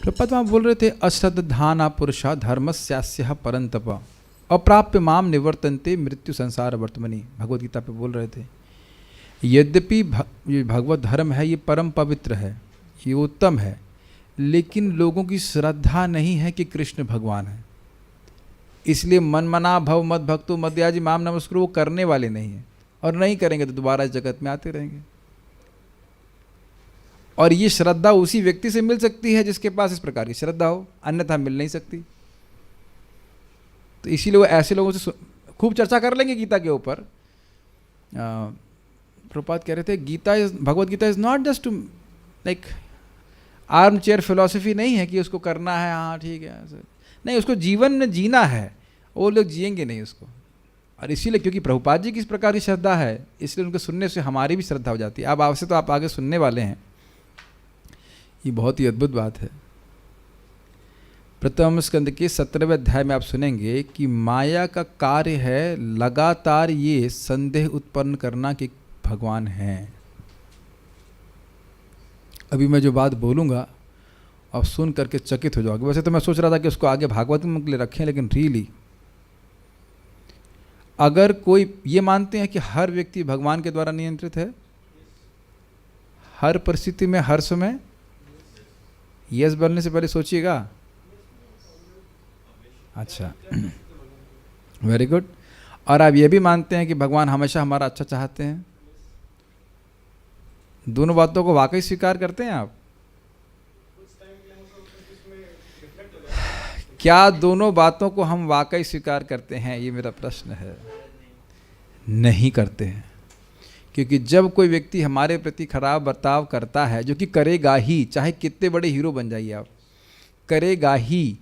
प्रपद वहाँ बोल रहे थे, अश्रद्धाना पुरुषा धर्मस्यास्यः परंतप अप्राप्य माम निवर्तन्ते मृत्यु संसार वर्तमनि। भगवद गीता पे बोल रहे थे, यद्यपि ये भगवत धर्म है, ये परम पवित्र है, ये उत्तम है, लेकिन लोगों की श्रद्धा नहीं है कि कृष्ण भगवान है। इसलिए मन मना भव मद भक्तो मद्याजी माम नमस्कुरु वो करने वाले नहीं है, और नहीं करेंगे तो दोबारा इस जगत में आते रहेंगे। और ये श्रद्धा उसी व्यक्ति से मिल सकती है जिसके पास इस प्रकार की श्रद्धा हो, अन्यथा मिल नहीं सकती। तो इसीलिए वो ऐसे लोगों से खूब चर्चा कर लेंगे गीता के ऊपर। प्रभुपाद कह रहे थे, Gita is, Bhagavad Gita is not just to like armchair philosophy नहीं है कि उसको करना है, हाँ ठीक है, नहीं, उसको जीवन में जीना है। वो लोग जिएंगे नहीं उसको। और इसीलिए क्योंकि प्रभुपाद जी की इस प्रकार की श्रद्धा है, इसलिए उनके सुनने से हमारी भी श्रद्धा हो जाती है। अब आपसे तो आप आगे सुनने वाले हैं, ये बहुत ही अद्भुत बात है। प्रथम स्कंद के 17वें अध्याय में आप सुनेंगे कि माया का कार्य है लगातार ये संदेह उत्पन्न करना कि भगवान हैं। अभी मैं जो बात बोलूँगा आप सुन करके चकित हो जाओगे। वैसे तो मैं सोच रहा था कि उसको आगे भागवत में के लिए रखें, लेकिन रियली अगर कोई ये मानते हैं कि हर व्यक्ति भगवान के द्वारा नियंत्रित है, हर परिस्थिति में, हर समय, यस बोलने से पहले सोचिएगा। अच्छा, वेरी गुड। और आप ये भी मानते हैं कि भगवान हमेशा हमारा अच्छा चाहते हैं? दोनों बातों को वाकई स्वीकार करते हैं आप? क्या दोनों बातों को हम वाकई स्वीकार करते हैं, ये मेरा प्रश्न है। नहीं करते हैं, क्योंकि जब कोई व्यक्ति हमारे प्रति खराब बर्ताव करता है, जो कि करेगा ही, चाहे कितने बड़े हीरो बन जाइए आप, करेगा ही,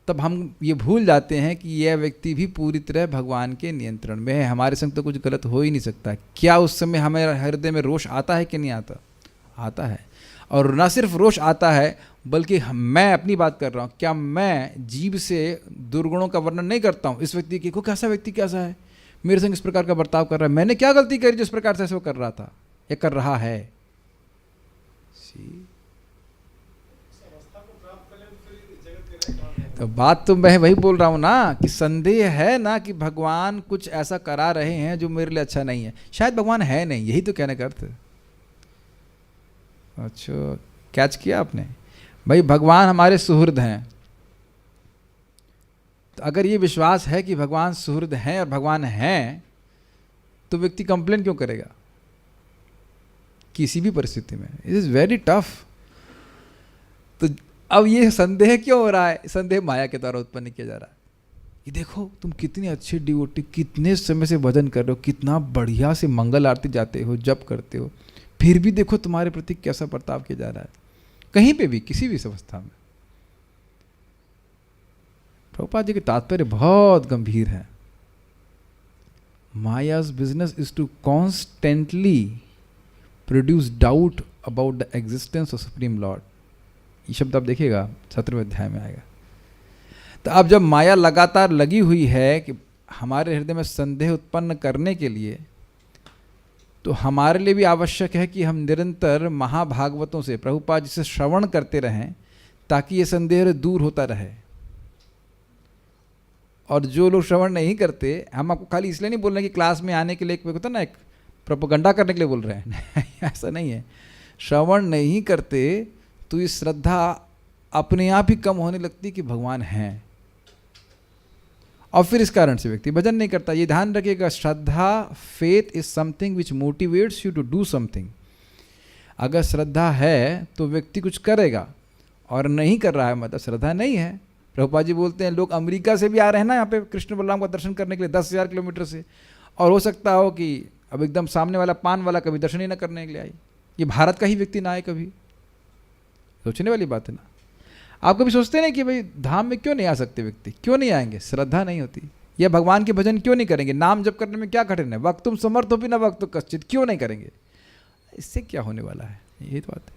तब हम ये भूल जाते हैं कि यह व्यक्ति भी पूरी तरह भगवान के नियंत्रण में है। हमारे संग तो कुछ गलत हो ही नहीं सकता। क्या उस समय हमारे हृदय में रोष आता है कि नहीं आता? आता है। और न सिर्फ रोष आता है, बल्कि मैं अपनी बात कर रहा हूँ, क्या मैं जीभ से दुर्गुणों का वर्णन नहीं करता हूँ? इस व्यक्ति की को कैसा व्यक्ति कैसा है, मेरे संग इस प्रकार का बर्ताव कर रहा है, मैंने क्या गलती करी जिस प्रकार से ऐसे वो कर रहा था या कर रहा है। तो बात तो मैं वही बोल रहा हूँ ना, कि संदेह है ना कि भगवान कुछ ऐसा करा रहे हैं जो मेरे लिए अच्छा नहीं है। शायद भगवान है नहीं, यही तो कहने का अर्थ है। अच्छा, कैच किया आपने? भाई भगवान हमारे सुहृद हैं। तो अगर ये विश्वास है कि भगवान सुहृद हैं और भगवान हैं, तो व्यक्ति कंप्लेन क्यों करेगा किसी भी परिस्थिति में? It is very tough. तो अब ये संदेह क्यों हो रहा है? संदेह माया के द्वारा उत्पन्न किया जा रहा है कि देखो तुम कितनी अच्छी डिवोटी, कितने समय से भजन कर रहे हो, कितना बढ़िया से मंगल आरती जाते हो, जप करते हो, फिर भी देखो तुम्हारे प्रति कैसा बर्ताव किया जा रहा है। कहीं पे भी, किसी भी अवस्था में। प्रभुपाद जी के तात्पर्य बहुत गंभीर है। Maya's business is to constantly produce doubt about the existence of supreme lord. ये शब्द आप देखिएगा 17वें अध्याय में आएगा। तो अब जब माया लगातार लगी हुई है कि हमारे हृदय में संदेह उत्पन्न करने के लिए, तो हमारे लिए भी आवश्यक है कि हम निरंतर महाभागवतों से, प्रभुपाद जी से श्रवण करते रहें, ताकि ये संदेह दूर होता रहे। और जो लोग श्रवण नहीं करते, हम आपको खाली इसलिए नहीं बोल रहे कि क्लास में आने के लिए होता ना, एक प्रोपेगेंडा करने के लिए बोल रहे हैं ऐसा नहीं है। श्रवण नहीं करते तो ये श्रद्धा अपने आप ही कम होने लगती कि भगवान हैं, और फिर इस कारण से व्यक्ति भजन नहीं करता। ये ध्यान रखिएगा, श्रद्धा, faith is something which motivates you to do something. अगर श्रद्धा है तो व्यक्ति कुछ करेगा, और नहीं कर रहा है मतलब श्रद्धा नहीं है। प्रभुपाद जी बोलते हैं लोग अमेरिका से भी आ रहे हैं ना यहाँ पे कृष्ण बलराम का दर्शन करने के लिए 10,000 किलोमीटर से, और हो सकता हो कि अब एकदम सामने वाला पान वाला कभी दर्शन ही ना करने के लिए आए, ये भारत का ही व्यक्ति ना आए कभी। सोचने वाली बात है ना। आप कभी सोचते नहीं कि भाई धाम में क्यों नहीं आ सकते व्यक्ति, क्यों नहीं आएंगे? श्रद्धा नहीं होती। या भगवान के भजन क्यों नहीं करेंगे? नाम जप करने में क्या कठिन है? वक्त तुम समर्थ हो भी ना वक्त तो कश्चित, क्यों नहीं करेंगे? इससे क्या होने वाला है? यही तो बात है।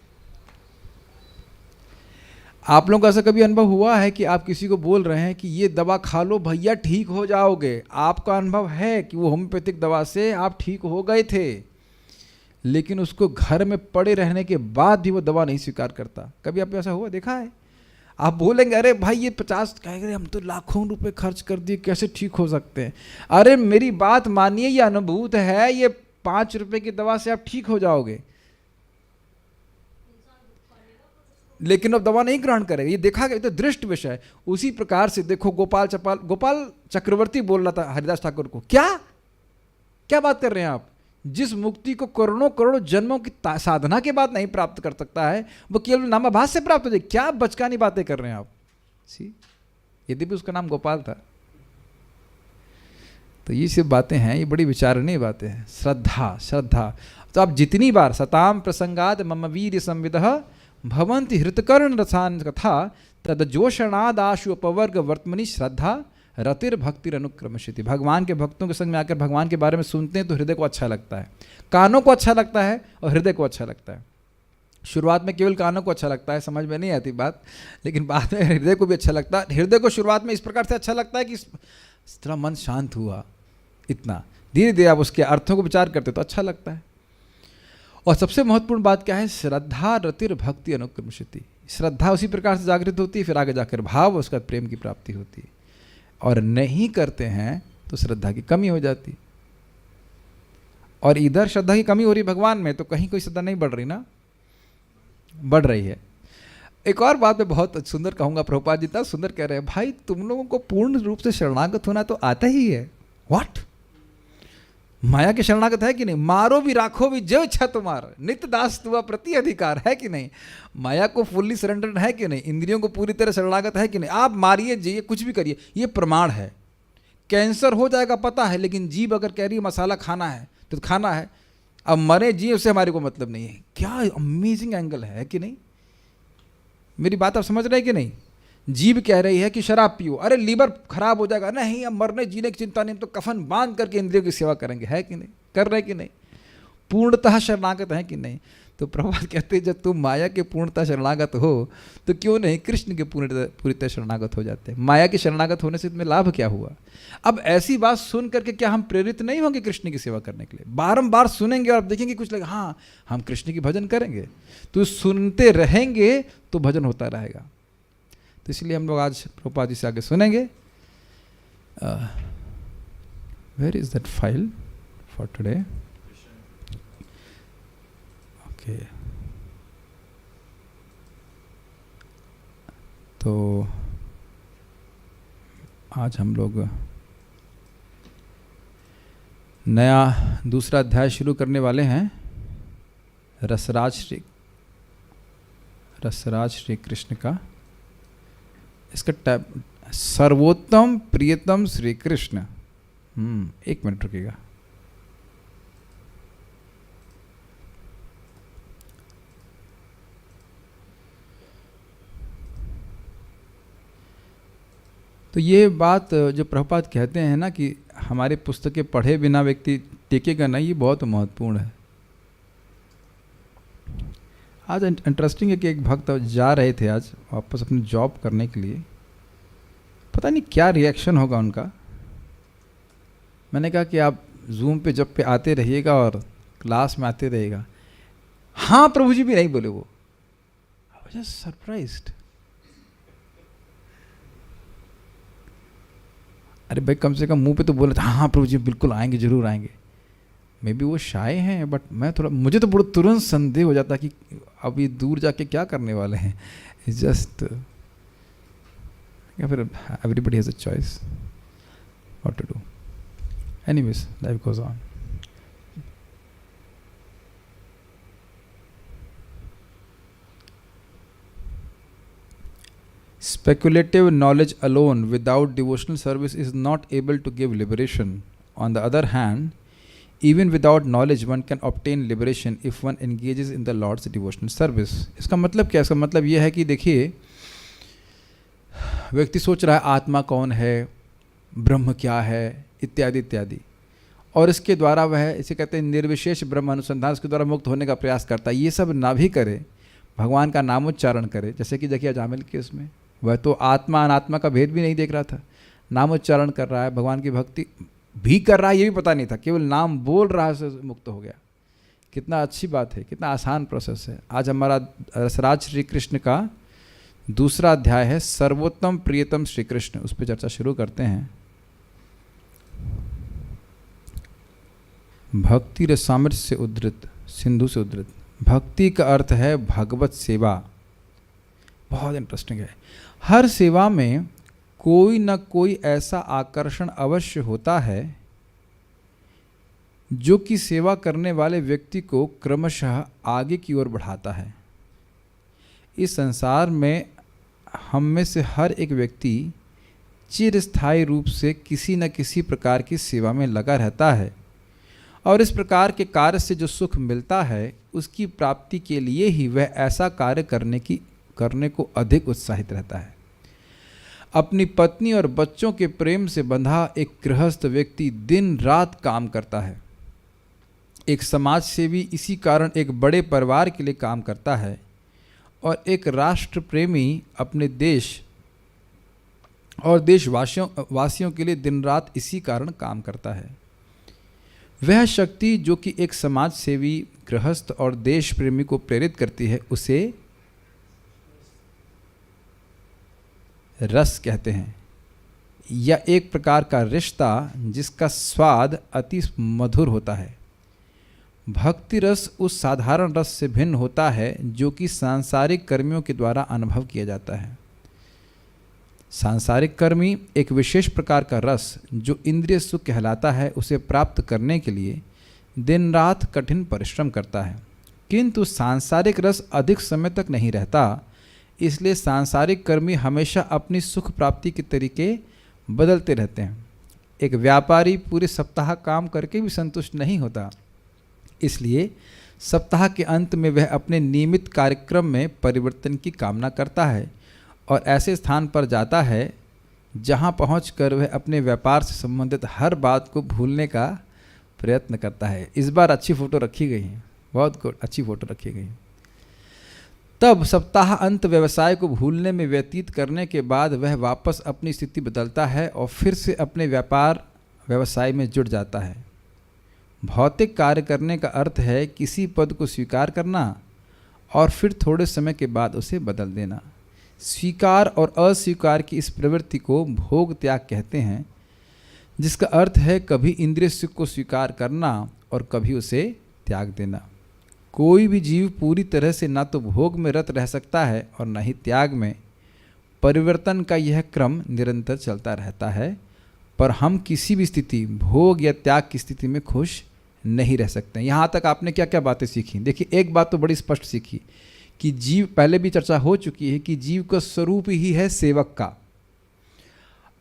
आप लोगों का ऐसा कभी अनुभव हुआ है कि आप किसी को बोल रहे हैं कि ये दवा खा लो भैया ठीक हो जाओगे, आपका अनुभव है कि वो होम्योपैथिक दवा से आप ठीक हो गए थे, लेकिन उसको घर में पड़े रहने के बाद भी वो दवा नहीं स्वीकार करता। कभी आप ऐसा हुआ देखा है? आप बोलेंगे अरे भाई ये 50 कहेंगे हम तो लाखों रुपए खर्च कर दिए, कैसे ठीक हो सकते हैं? अरे मेरी बात मानिए, ये अनुभूत है, ये 5 रुपए की दवा से आप ठीक हो जाओगे, लेकिन अब दवा नहीं ग्रहण करेगा। ये देखा गया, तो दृष्ट विषय है। उसी प्रकार से देखो गोपाल चक्रवर्ती बोल रहा था हरिदास ठाकुर को, क्या क्या बात कर रहे हैं आप? जिस मुक्ति को करोड़ों करोड़ों जन्मों की साधना के बाद नहीं प्राप्त कर सकता है, वो केवल नामाभास से प्राप्त हो जाए। क्या बचकानी बातें कर रहे हैं आप? सी, यद्यपि उसका नाम गोपाल था। तो ये सब बातें हैं, ये बड़ी विचारणीय बातें हैं। श्रद्धा, श्रद्धा। तो आप जितनी बार सताम प्रसंगाद मम वीर संविदः भवंति हृतकर्ण रसान कथा तदजोषणादाशु अपवर्ग वर्तमनि श्रद्धा रतिर भक्तिर अनुक्रमशिति। भगवान के भक्तों के संग में आकर भगवान के बारे में सुनते हैं तो हृदय को अच्छा लगता है, कानों को अच्छा लगता है और हृदय को अच्छा लगता है। शुरुआत में केवल कानों को अच्छा लगता है, समझ में नहीं आती बात, लेकिन बाद में हृदय को भी अच्छा लगता है। हृदय को शुरुआत में इस प्रकार से अच्छा लगता है कि थोड़ा मन शांत हुआ, इतना। धीरे धीरे आप उसके अर्थों को विचार करते तो अच्छा लगता है। और सबसे महत्वपूर्ण बात क्या है? श्रद्धा रतिर भक्ति अनुक्रमशिति। श्रद्धा उसी प्रकार से जागृत होती है, फिर आगे जाकर भाव, उसका प्रेम की प्राप्ति होती है। और नहीं करते हैं तो श्रद्धा की कमी हो जाती। और इधर श्रद्धा की कमी हो रही भगवान में, तो कहीं कोई श्रद्धा नहीं बढ़ रही ना, बढ़ रही है। एक और बात मैं बहुत सुंदर कहूँगा, प्रभुपाद जी इतना सुंदर कह रहे हैं, भाई तुम लोगों को पूर्ण रूप से शरणागत होना तो आता ही है। व्हाट? माया के शरणागत है कि नहीं? मारो भी राखो भी जो इच्छा तुम्हार, नित्य दास तुआ प्रति अधिकार, है कि नहीं? माया को फुल्ली सरेंडर है कि नहीं? इंद्रियों को पूरी तरह शरणागत है कि नहीं? आप मारिए जिए कुछ भी करिए, ये प्रमाण है। कैंसर हो जाएगा पता है, लेकिन जीभ अगर कह रही है मसाला खाना है तो खाना है। अब मरे जिए उससे हमारे को मतलब नहीं है। क्या अमेजिंग एंगल है कि नहीं? मेरी बात आप समझ रहे हैं कि नहीं? जीभ कह रही है कि शराब पियो, अरे लीवर खराब हो जाएगा, नहीं अब मरने जीने की चिंता नहीं, तो कफन बांध करके इंद्रियों की सेवा करेंगे, है कि नहीं? कर रहे कि नहीं? पूर्णतः शरणागत है कि नहीं? तो प्रभुपाद कहते हैं जब तुम माया के पूर्णतः शरणागत हो तो क्यों नहीं कृष्ण के पूर्णतः शरणागत हो जाते हैं? माया के शरणागत होने से तुम्हें लाभ क्या हुआ? अब ऐसी बात सुन करके क्या हम प्रेरित नहीं होंगे कृष्ण की सेवा करने के लिए? बारंबार सुनेंगे और देखेंगे कुछ लगे, हाँ हम कृष्ण की भजन करेंगे, तो सुनते रहेंगे तो भजन होता रहेगा। तो इसलिए हम लोग आज प्रभुपाद जी से आगे सुनेंगे। Where is that file for today? Okay, तो आज हम लोग नया दूसरा अध्याय शुरू करने वाले हैं, रसराज श्री कृष्ण का। इसका टैब सर्वोत्तम प्रियतम श्री कृष्ण। एक मिनट रुकिएगा। तो ये बात जो प्रभुपाद कहते हैं ना कि हमारे पुस्तकें पढ़े बिना व्यक्ति टेकेगा नहीं, ये बहुत महत्वपूर्ण है। आज इंटरेस्टिंग है कि एक भक्त जा रहे थे आज वापस अपनी जॉब करने के लिए, पता नहीं क्या रिएक्शन होगा उनका। मैंने कहा कि आप जूम पे जब पे आते रहिएगा और क्लास में आते रहिएगा। हाँ प्रभु जी भी नहीं बोले वो। I was just surprised. अरे भाई कम से कम मुंह पे तो बोले था हाँ प्रभु जी बिल्कुल आएंगे, जरूर आएंगे। मे बी वो शाय हैं, बट मैं थोड़ा, मुझे तो बड़ा तुरंत संदेह हो जाता कि अब ये दूर जाके क्या करने वाले हैं। जस्ट या फिर everybody has a choice what to do. Anyways life goes on. Speculative knowledge alone without devotional service is not able to give liberation. On the other hand, even without knowledge one can obtain liberation if one engages in the Lord's devotional service. इसका मतलब क्या? इसका मतलब यह है कि देखिए, व्यक्ति सोच रहा है आत्मा कौन है, ब्रह्म क्या है, इत्यादि इत्यादि, और इसके द्वारा वह, इसे कहते हैं निर्विशेष ब्रह्म अनुसंधान, इसके द्वारा मुक्त होने का प्रयास करता है। ये सब ना भी करे, भगवान का नामोच्चारण करे, जैसे कि देखिए जामिल के उसमें वह तो आत्मा अनात्मा का भेद भी नहीं देख रहा था, नामोच्चारण कर रहा है, भगवान की भक्ति भी कर रहा है, ये भी पता नहीं था, केवल नाम बोल रहा है से मुक्त हो गया। कितना अच्छी बात है, कितना आसान प्रोसेस है। आज हमारा रसराज श्री कृष्ण का दूसरा अध्याय है, सर्वोत्तम प्रियतम श्री कृष्ण। उस पर चर्चा शुरू करते हैं। भक्ति रसामृत से उद्धृत, सिंधु से उद्धृत। भक्ति का अर्थ है भगवत सेवा। बहुत इंटरेस्टिंग है। हर सेवा में कोई न कोई ऐसा आकर्षण अवश्य होता है जो कि सेवा करने वाले व्यक्ति को क्रमशः आगे की ओर बढ़ाता है। इस संसार में हम में से हर एक व्यक्ति चिरस्थायी रूप से किसी न किसी प्रकार की सेवा में लगा रहता है और इस प्रकार के कार्य से जो सुख मिलता है उसकी प्राप्ति के लिए ही वह ऐसा कार्य करने को अधिक उत्साहित रहता है। अपनी पत्नी और बच्चों के प्रेम से बंधा एक गृहस्थ व्यक्ति दिन रात काम करता है। एक समाज सेवी इसी कारण एक बड़े परिवार के लिए काम करता है और एक राष्ट्र प्रेमी अपने देश और देशवासियों के लिए दिन रात इसी कारण काम करता है। वह शक्ति जो कि एक समाज सेवी, गृहस्थ और देश प्रेमी को प्रेरित करती है उसे रस कहते हैं, या एक प्रकार का रिश्ता जिसका स्वाद अति मधुर होता है। भक्ति रस उस साधारण रस से भिन्न होता है जो कि सांसारिक कर्मियों के द्वारा अनुभव किया जाता है। सांसारिक कर्मी एक विशेष प्रकार का रस जो इंद्रिय सुख कहलाता है उसे प्राप्त करने के लिए दिन रात कठिन परिश्रम करता है, किंतु सांसारिक रस अधिक समय तक नहीं रहता। इसलिए सांसारिक कर्मी हमेशा अपनी सुख प्राप्ति के तरीके बदलते रहते हैं। एक व्यापारी पूरे सप्ताह काम करके भी संतुष्ट नहीं होता, इसलिए सप्ताह के अंत में वह अपने नियमित कार्यक्रम में परिवर्तन की कामना करता है और ऐसे स्थान पर जाता है जहां पहुंचकर वह अपने व्यापार से संबंधित हर बात को भूलने का प्रयत्न करता है। इस बार अच्छी फ़ोटो रखी गई है, बहुत गुड, अच्छी फ़ोटो रखी गई। तब सप्ताह अंत व्यवसाय को भूलने में व्यतीत करने के बाद वह वापस अपनी स्थिति बदलता है और फिर से अपने व्यापार व्यवसाय में जुट जाता है। भौतिक कार्य करने का अर्थ है किसी पद को स्वीकार करना और फिर थोड़े समय के बाद उसे बदल देना। स्वीकार और अस्वीकार की इस प्रवृत्ति को भोग त्याग कहते हैं, जिसका अर्थ है कभी इंद्रिय सुख को स्वीकार करना और कभी उसे त्याग देना। कोई भी जीव पूरी तरह से ना तो भोग में रत रह सकता है और न ही त्याग में। परिवर्तन का यह क्रम निरंतर चलता रहता है, पर हम किसी भी स्थिति, भोग या त्याग की स्थिति में खुश नहीं रह सकते। यहाँ तक आपने क्या क्या बातें सीखी? देखिए, एक बात तो बड़ी स्पष्ट सीखी कि जीव, पहले भी चर्चा हो चुकी है कि जीव का स्वरूप ही है सेवक का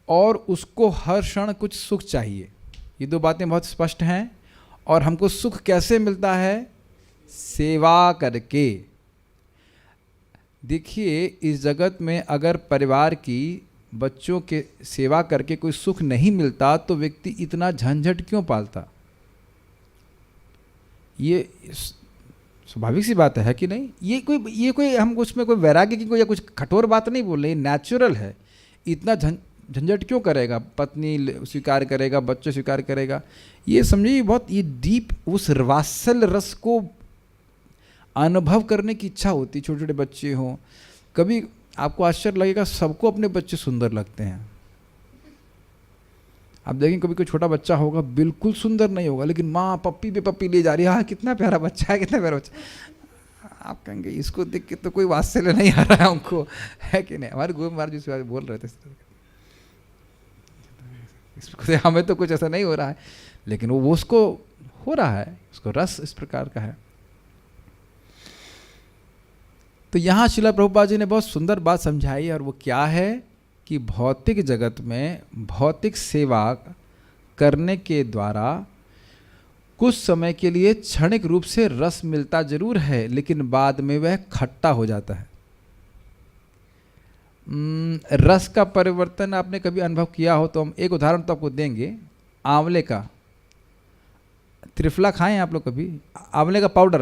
और उसको हर क्षण कुछ सुख चाहिए। ये दो बातें बहुत स्पष्ट हैं। और हमको सुख कैसे मिलता है? सेवा करके। देखिए, इस जगत में अगर परिवार की, बच्चों के सेवा करके कोई सुख नहीं मिलता तो व्यक्ति इतना झंझट क्यों पालता? ये स्वाभाविक सी बात है कि नहीं? ये कोई हम उसमें कोई वैराग्य की कोई या कुछ कठोर बात नहीं बोल रहे, नेचुरल है। इतना झंझट क्यों करेगा? पत्नी स्वीकार करेगा, बच्चे स्वीकार करेगा, ये समझिए बहुत ये डीप उस वात्सल्य रस को अनुभव करने की इच्छा होती। छोटे छोटे बच्चे हों, कभी आपको आश्चर्य लगेगा, सबको अपने बच्चे सुंदर लगते हैं। आप देखें, कभी कोई छोटा बच्चा होगा बिल्कुल सुंदर नहीं होगा, लेकिन माँ पप्पी पे पप्पी ले जा रही है, हाँ कितना प्यारा बच्चा है, कितना प्यारा बच्चा। आप कहेंगे इसको देख के तो कोई वात्सल्य नहीं आ रहा है हमको, है कि नहीं? हमारे गोविंद महाराज जी बोल रहे थे, हमें तो कुछ ऐसा नहीं हो रहा है, लेकिन वो उसको हो रहा है, उसको रस इस प्रकार का है। तो यहाँ श्रील प्रभुपाद जी ने बहुत सुंदर बात समझाई, और वो क्या है कि भौतिक जगत में भौतिक सेवा करने के द्वारा कुछ समय के लिए क्षणिक रूप से रस मिलता जरूर है, लेकिन बाद में वह खट्टा हो जाता है। रस का परिवर्तन आपने कभी अनुभव किया हो तो हम एक उदाहरण तो आपको देंगे। आंवले का त्रिफला खाएं आप लोग कभी? आंवले का पाउडर,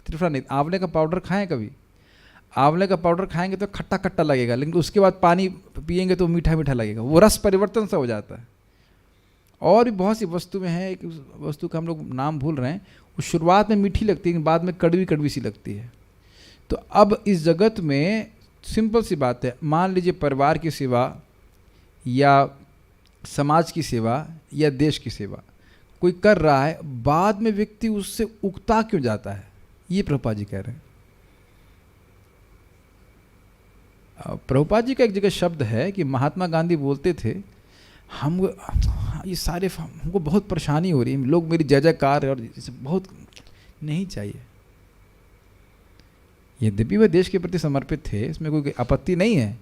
त्रिफला नहीं, आंवले का पाउडर खाएं कभी? आंवले का पाउडर खाएंगे तो खट्टा खट्टा लगेगा, लेकिन उसके बाद पानी पिएंगे तो मीठा मीठा लगेगा। वो रस परिवर्तन सा हो जाता है। और भी बहुत सी वस्तुएं हैं, एक वस्तु का हम लोग नाम भूल रहे हैं, वो शुरुआत में मीठी लगती है, बाद में कड़वी कड़वी सी लगती है। तो अब इस जगत में सिंपल सी बात है, मान लीजिए परिवार की सेवा या समाज की सेवा या देश की सेवा कोई कर रहा है, बाद में व्यक्ति उससे उकता क्यों जाता है? ये प्रभुपाद जी कह रहे हैं। प्रभुपाद जी का एक जगह शब्द है कि महात्मा गांधी बोलते थे, हम ये सारे हमको बहुत परेशानी हो रही है, लोग मेरी जय जयकार और बहुत नहीं चाहिए। यद्यपि वह देश के प्रति समर्पित थे, इसमें कोई आपत्ति नहीं है,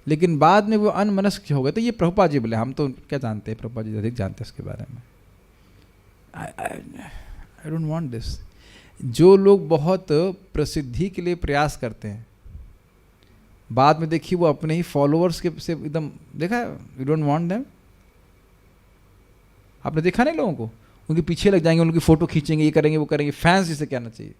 लेकिन बाद में वो अनमनस्क हो गए। तो ये प्रभुपाद जी बोले, हम तो क्या जानते हैं, प्रभुपाद जी अधिक जानते हैं इसके बारे में। I don't want this. जो लोग बहुत प्रसिद्धि के लिए प्रयास करते हैं, बाद में देखिए वो अपने ही फॉलोअर्स के से एकदम, देखा है, यू डोंट वांट देम। आपने देखा नहीं लोगों को, उनके पीछे लग जाएंगे, उनकी फोटो खींचेंगे, ये करेंगे वो करेंगे, फैंस जिसे कहना चाहिए।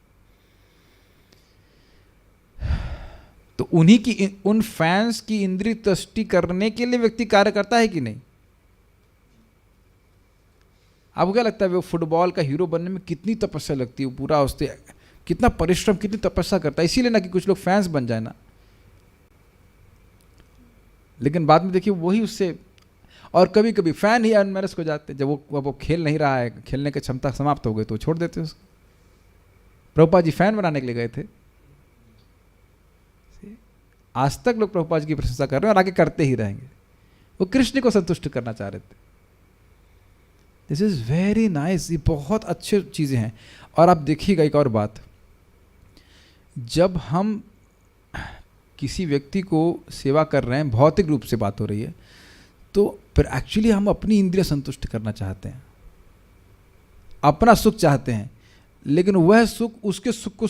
तो उन्हीं की, उन फैंस की इंद्रिय तुष्टि करने के लिए व्यक्ति कार्य करता है कि नहीं? आपको क्या लगता है वो फुटबॉल का हीरो बनने में कितनी तपस्या लगती है, पूरा उससे कितना परिश्रम, कितनी तपस्या करता है, इसीलिए ना कि कुछ लोग फैंस बन जाए ना। लेकिन बाद में देखिए वही उससे, और कभी कभी फैन ही अनमेरिट हो जाते हैं, जब वो खेल नहीं रहा है, खेलने की क्षमता समाप्त हो गई तो छोड़ देते हैं उसको। प्रभुपाद जी फैन बनाने के लिए गए थे, आज तक लोग प्रभुपाद जी की प्रशंसा कर रहे हैं और आगे करते ही रहेंगे। वो कृष्ण को संतुष्ट करना चाह रहे थे। दिस इज वेरी नाइस, ये बहुत अच्छी चीज़ें हैं। और आप देखिएगा एक और बात, जब हम किसी व्यक्ति को सेवा कर रहे हैं, भौतिक रूप से बात हो रही है, तो फिर एक्चुअली हम अपनी इंद्रिय संतुष्ट करना चाहते हैं, अपना सुख चाहते हैं, लेकिन वह सुख उसके सुख को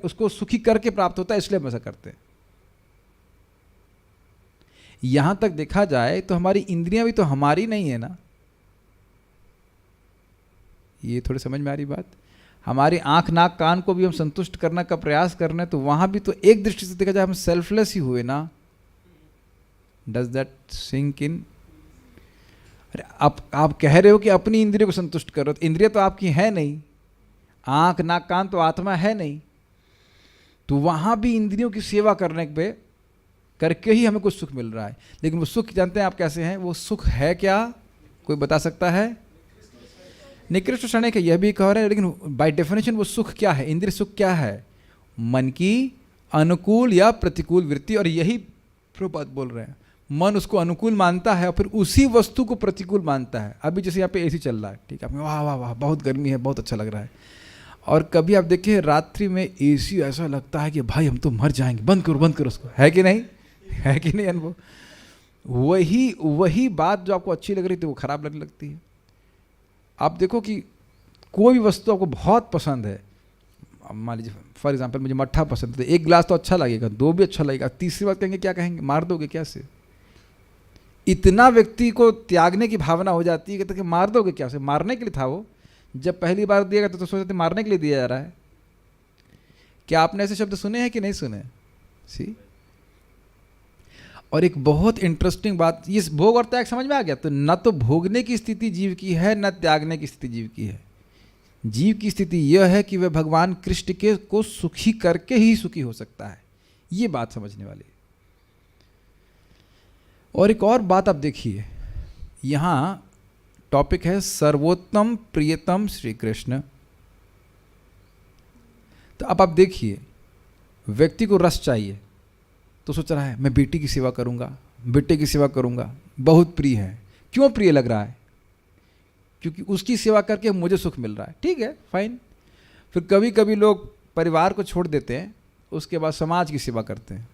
उसको सुखी करके प्राप्त होता है, इसलिए हम ऐसा करते हैं। यहां तक देखा जाए तो हमारी इंद्रियां भी तो हमारी नहीं है ना। ये थोड़ी समझ में आ रही बात? हमारी आंख नाक कान को भी हम संतुष्ट करने का प्रयास कर रहे हैं, तो वहां भी तो एक दृष्टि से देखा जाए हम सेल्फलेस ही हुए ना। Does that sink in? अरे आप कह रहे हो कि अपनी इंद्रियों को संतुष्ट करो, तो इंद्रिय तो आपकी है नहीं, आंख नाक कान तो आत्मा है नहीं, तो वहां भी इंद्रियों की सेवा करने पे करके ही हमें कुछ सुख मिल रहा है। लेकिन वो सुख जानते हैं आप कैसे हैं? वो सुख है क्या, कोई बता सकता है? निकृष्ट क्षणिक है, यह भी कह रहे हैं, लेकिन बाय डेफिनेशन वो सुख क्या है? इंद्रिय सुख क्या है? मन की अनुकूल या प्रतिकूल वृत्ति। और यही प्रभुपाद बोल रहे हैं, मन उसको अनुकूल मानता है और फिर उसी वस्तु को प्रतिकूल मानता है। अभी जैसे यहाँ पे एसी चल रहा है, ठीक है, वाह वाह वाह बहुत गर्मी है, बहुत अच्छा लग रहा है। और कभी आप देखिए रात्रि में एसी ऐसा लगता है कि भाई हम तो मर जाएंगे, बंद करो उसको, है कि नहीं? है कि नहीं अनुभव? वही बात जो आपको अच्छी लग रही थी वो खराब लगने लगती है। आप देखो कि कोई भी वस्तु आपको बहुत पसंद है, मान लीजिए फॉर एग्जांपल मुझे मट्ठा पसंद है, तो एक गिलास तो अच्छा लगेगा, दो भी अच्छा लगेगा, तीसरी बार कहेंगे, क्या कहेंगे, मार दोगे क्या से? इतना व्यक्ति को त्यागने की भावना हो जाती है, कहते कि मार दोगे क्या से? मारने के लिए था वो, जब पहली बार दिएगा तो सोचते मारने के लिए दिया जा रहा है। क्या आपने ऐसे शब्द सुने हैं कि नहीं सुने? सी। और एक बहुत इंटरेस्टिंग बात, ये भोग और त्याग समझ में आ गया? तो न तो भोगने की स्थिति जीव की है, न त्यागने की स्थिति जीव की है। जीव की स्थिति यह है कि वह भगवान कृष्ण के को सुखी करके ही सुखी हो सकता है। ये बात समझने वाली। और एक और बात आप देखिए, यहां टॉपिक है सर्वोत्तम प्रियतम श्री कृष्ण। तो अब आप देखिए, व्यक्ति को रस चाहिए तो सोच रहा है मैं बेटी की सेवा करूंगा, बेटे की सेवा करूंगा, बहुत प्रिय है। क्यों प्रिय लग रहा है? क्योंकि उसकी सेवा करके मुझे सुख मिल रहा है। ठीक है, फाइन। फिर कभी कभी लोग परिवार को छोड़ देते हैं, उसके बाद समाज की सेवा करते हैं,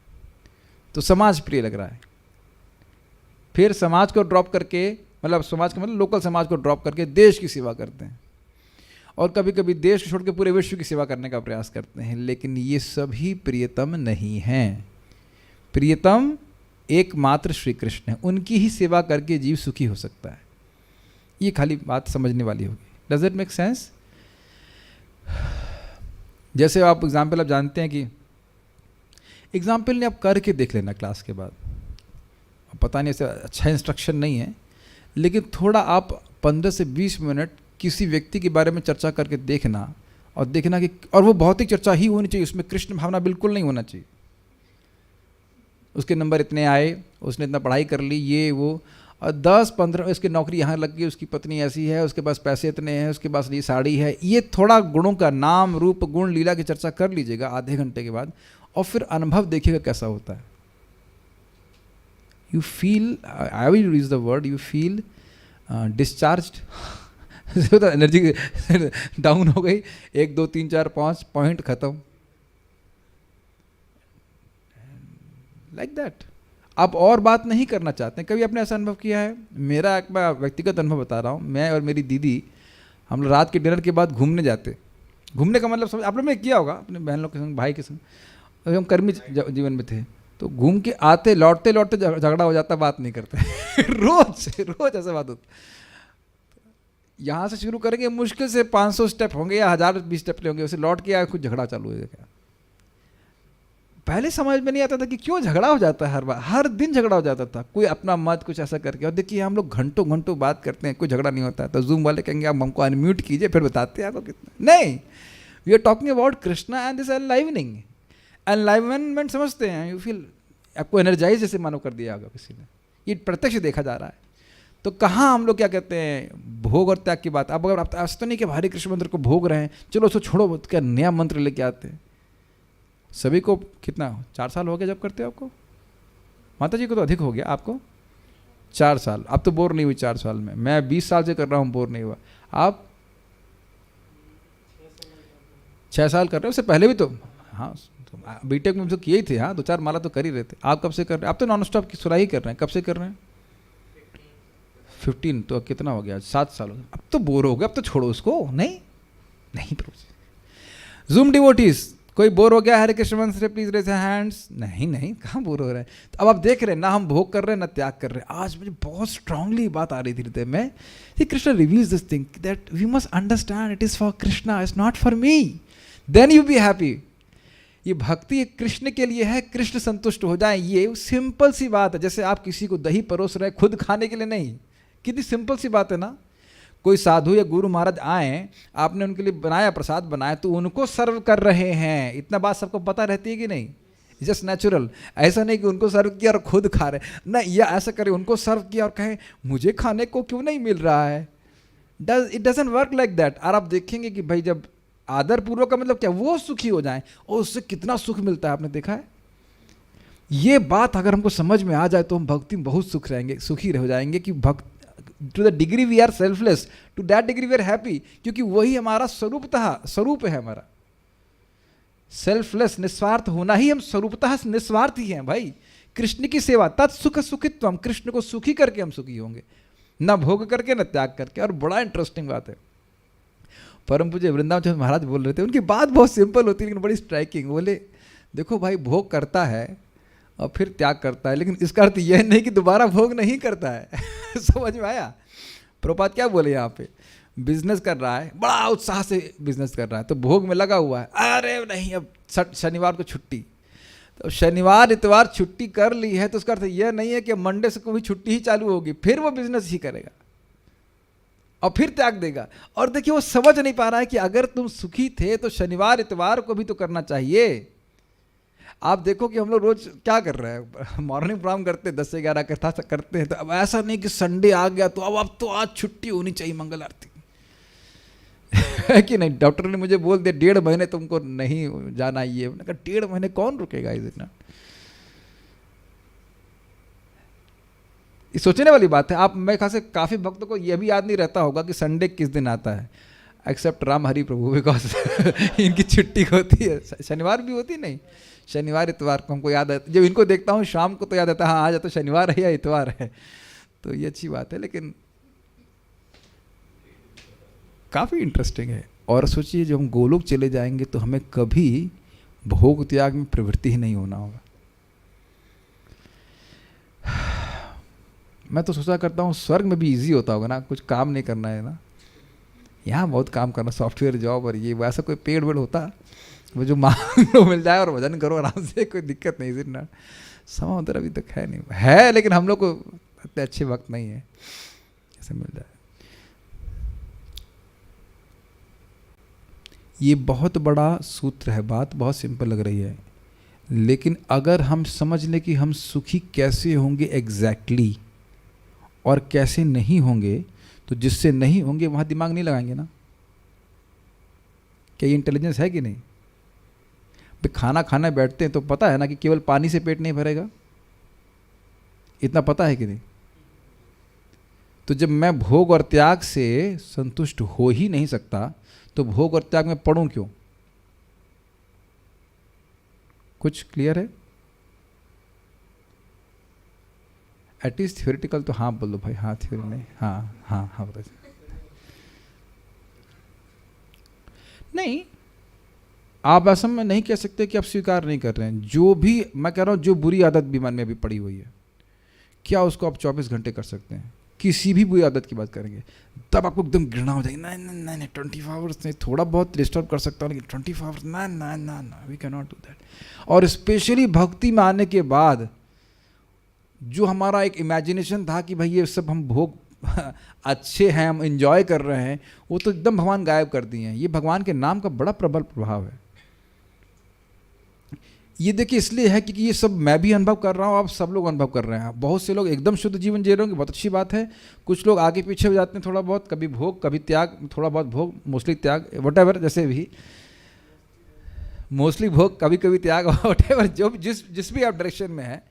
तो समाज प्रिय लग रहा है। फिर समाज को ड्रॉप करके, मतलब समाज का मतलब लोकल समाज को ड्रॉप करके देश की सेवा करते हैं, और कभी कभी देश को छोड़ के पूरे विश्व की सेवा करने का प्रयास करते हैं। लेकिन ये सभी प्रियतम नहीं हैं। प्रियतम एकमात्र श्री कृष्ण है, उनकी ही सेवा करके जीव सुखी हो सकता है। ये खाली बात समझने वाली होगी। Does it make sense? जैसे आप एग्जाम्पल आप जानते हैं कि एग्जाम्पल ने आप करके देख लेना क्लास के बाद, पता नहीं ऐसे अच्छा इंस्ट्रक्शन नहीं है, लेकिन थोड़ा आप 15 से 20 मिनट किसी व्यक्ति के बारे में चर्चा करके देखना, और देखना कि, और वो भौतिक चर्चा ही होनी चाहिए, उसमें कृष्ण भावना बिल्कुल नहीं होना चाहिए। उसके नंबर इतने आए, उसने इतना पढ़ाई कर ली, ये वो, और 10-15 उसकी नौकरी यहाँ लग गई, उसकी पत्नी ऐसी है, उसके पास पैसे इतने हैं, उसके पास ये साड़ी है, ये थोड़ा गुणों का नाम रूप गुण लीला की चर्चा कर लीजिएगा आधे घंटे के बाद, और फिर अनुभव देखिएगा कैसा होता है। You feel, I will use the word, you feel discharged. Energy down हो गई, 1 2 3 4 5 पॉइंट खत्म, लाइक दैट। आप और बात नहीं करना चाहते हैं। कभी आपने ऐसा अनुभव किया है? मेरा एक बार व्यक्तिगत अनुभव बता रहा हूँ। मैं और मेरी दीदी, हम लोग रात के डिनर के बाद घूमने जाते। घूमने का मतलब सब आप लोग ने किया होगा अपने बहन लोग के संग, भाई के संग। हम कर्मी जीवन में थे, तो घूम के आते लौटते लौटते झगड़ा हो जाता, बात नहीं करते। रोज रोज ऐसा बात होता। यहाँ से शुरू करेंगे, मुश्किल से 500 स्टेप होंगे या 1020 स्टेप होंगे, उसे लौट के आया कुछ झगड़ा चालू हो जाएगा। पहले समझ में नहीं आता था कि क्यों झगड़ा हो जाता है, हर बार हर दिन झगड़ा हो जाता था, कोई अपना मत कुछ ऐसा करके। और देखिए हम लोग घंटों घंटों बात करते हैं, कोई झगड़ा नहीं होता है। तो जूम वाले कहेंगे आप हमको अनम्यूट कीजिए, फिर बताते हैं आपको कितना। नहीं, we are talking about Krishna and this enlivening. Enlivenment समझते हैं, यू फील, आपको एनर्जाइज जैसे मानो कर दिया होगा किसी ने, ये प्रत्यक्ष देखा जा रहा है। तो कहाँ हम लोग क्या कहते हैं, भोग और त्याग की बात। अब अगर आप ऐसा तो नहीं कि हरे कृष्ण मंत्र को भोग रहे हैं, चलो उसको छोड़ो, क्या नया मंत्र लेके आते हैं। सभी को कितना 4 साल हो गया जब करते हो आपको? माता जी को तो अधिक हो गया, आपको 4 साल। अब तो बोर नहीं हुई 4 साल में। मैं 20 साल से कर रहा हूँ, बोर नहीं हुआ। आप 6 साल कर रहे हो, उससे पहले भी तो, हाँ तो बीटेक में तो किए ही थे, हाँ 2-4 माला तो कर ही रहे थे। आप कब से कर रहे हैं? आप तो नॉन स्टॉप की सुराही कर रहे हैं, कब से कर रहे हैं? 15, तो कितना हो गया, 7 साल हो गया। अब तो बोर हो गया, अब तो छोड़ो उसको। नहीं नहीं प्रभु। जूम डिवोटीज, कोई बोर हो गया हरे कृष्ण मंत्र से? Please raise hands. नहीं नहीं, कहाँ बोर हो रहा है? तो अब आप देख रहे हैं ना, हम भोग कर रहे हैं ना त्याग कर रहे हैं। आज मुझे बहुत स्ट्रांगली बात आ रही थी हृदय में कि Krishna reveals this thing that we must understand it is for Krishna, it's not for me, then you be happy. ये भक्ति कृष्ण के लिए है, कृष्ण संतुष्ट हो जाए, ये सिंपल सी बात है। जैसे आप किसी को दही परोस रहे, खुद खाने के लिए नहीं। कितनी सिंपल सी बात है ना। कोई साधु या गुरु महाराज आए, आपने उनके लिए बनाया, प्रसाद बनाया, तो उनको सर्व कर रहे हैं। इतना बात सबको पता रहती है कि नहीं? Just natural. ऐसा नहीं कि उनको सर्व किया और खुद खा रहे, ना, या ऐसा करे उनको सर्व किया और कहे मुझे खाने को क्यों नहीं मिल रहा है। It doesn't work like that. और आप देखेंगे कि भाई जब आदर पूर्वक का मतलब क्या, वो सुखी हो जाए, और उससे कितना सुख मिलता है, आपने देखा है। ये बात अगर हमको समझ में आ जाए तो हम भक्ति में बहुत सुख रहेंगे, सुखी रह जाएंगे। कि भक्त to the degree we are selfless, to that degree we are happy, क्योंकि वही हमारा स्वरूप है। हमारा सेल्फलेस, निस्वार्थ होना ही हम स्वरूपतः निस्वार्थ ही हैं भाई। कृष्ण की सेवा, तत्सुख सुखित्व, हम कृष्ण को सुखी करके हम सुखी होंगे, ना भोग करके ना त्याग करके। और बड़ा इंटरेस्टिंग बात है, परम पूज्य वृंदावन चंद्र महाराज बोल रहे थे, उनकी बात बहुत सिंपल होती है लेकिन बड़ी स्ट्राइकिंग। बोले देखो भाई, भोग करता है और फिर त्याग करता है, लेकिन इसका अर्थ यह नहीं कि दोबारा भोग नहीं करता है। समझ में आया? प्रभुपाद क्या बोले यहाँ पे, बिजनेस कर रहा है, बड़ा उत्साह से बिजनेस कर रहा है, तो भोग में लगा हुआ है। अरे नहीं, अब शनिवार को छुट्टी, तो शनिवार इतवार छुट्टी कर ली है, तो उसका अर्थ यह नहीं है कि मंडे से कोई छुट्टी ही चालू होगी, फिर वो बिजनेस ही करेगा और फिर त्याग देगा। और देखिए वो समझ नहीं पा रहा है कि अगर तुम सुखी थे तो शनिवार इतवार को भी तो करना चाहिए। आप देखो कि हम लोग रोज क्या कर रहे हैं, मॉर्निंग प्रोग्राम करते हैं 10 से 11 कथा करते हैं, तो अब ऐसा नहीं कि संडे आ गया तो अब तो आज छुट्टी होनी चाहिए, मंगल आरती है कि नहीं। डॉक्टर ने मुझे बोल दिया 1.5 महीने तुमको नहीं जाना, ये मैंने कहा 1.5 महीने कौन रुकेगा इतना। ये सोचने वाली बात है। आप, मेरे ख्याल से काफ़ी भक्तों को यह भी याद नहीं रहता होगा कि संडे किस दिन आता है, एक्सेप्ट राम हरि प्रभु, बिकॉज इनकी छुट्टी होती है, शनिवार भी होती नहीं, शनिवार इतवार को हमको याद है। जब इनको देखता हूँ शाम को तो याद आता है, हाँ आज तो शनिवार है या इतवार है, तो ये अच्छी बात है। लेकिन काफ़ी इंटरेस्टिंग है। और सोचिए जब हम गोलोक चले जाएंगे तो हमें कभी भोग त्याग में प्रवृत्ति ही नहीं होना होगा। मैं तो सोचा करता हूँ स्वर्ग में भी इजी होता होगा ना, कुछ काम नहीं करना है ना। यहाँ बहुत काम करना, सॉफ्टवेयर जॉब और ये वैसा कोई पेड़ वेड़ होता, वो जो मांग लो मिल जाए और वजन करो आराम से, कोई दिक्कत नहीं। सिर्फ ना समय उधर अभी तक है नहीं, है लेकिन हम लोग को इतने अच्छे वक्त नहीं है ऐसे मिल जाए। ये बहुत बड़ा सूत्र है, बात बहुत सिंपल लग रही है, लेकिन अगर हम समझ लें कि हम सुखी कैसे होंगे एग्जैक्टली और कैसे नहीं होंगे, तो जिससे नहीं होंगे वहाँ दिमाग नहीं लगाएंगे ना। क्या ये इंटेलिजेंस है कि नहीं? भाई खाना खाने बैठते हैं तो पता है ना कि केवल पानी से पेट नहीं भरेगा, इतना पता है कि नहीं? तो जब मैं भोग और त्याग से संतुष्ट हो ही नहीं सकता तो भोग और त्याग में पढ़ूं क्यों? कुछ क्लियर है? एटलीस्ट थ्योरेटिकल तो हाँ बोलो भाई, हाँ थ्योरी नहीं, हाँ हाँ हाँ बता। नहीं, आप ऐसा में नहीं कह सकते कि आप स्वीकार नहीं कर रहे हैं। जो भी मैं कह रहा हूं, जो बुरी आदत भी मन में अभी पड़ी हुई है, क्या उसको आप 24 घंटे कर सकते हैं? किसी भी बुरी आदत की बात करेंगे तब आपको एकदम घृणा हो जाएगी, नहीं नहीं नहीं नहीं 24 आवर्स नहीं, थोड़ा बहुत डिस्टर्ब कर सकता हूँ लेकिन 24 आवर्स ना ना ना ना, we can not do that. और स्पेशली भक्ति में आने के बाद जो हमारा एक इमेजिनेशन था कि भाई ये सब हम भोग अच्छे हैं, हम इंजॉय कर रहे हैं, वो तो एकदम भगवान गायब कर दिए हैं। ये भगवान के नाम का बड़ा प्रबल प्रभाव है। ये देखिए इसलिए है क्योंकि ये सब मैं भी अनुभव कर रहा हूँ, आप सब लोग अनुभव कर रहे हैं। बहुत से लोग एकदम शुद्ध जीवन जी रहे होंगे, बहुत अच्छी बात है। कुछ लोग आगे पीछे हो जाते हैं थोड़ा बहुत, कभी भोग कभी त्याग, थोड़ा बहुत भोग मोस्टली त्याग, वट जैसे भी मोस्टली भोग कभी कभी त्याग, वट जो जिस भी आप डायरेक्शन में है।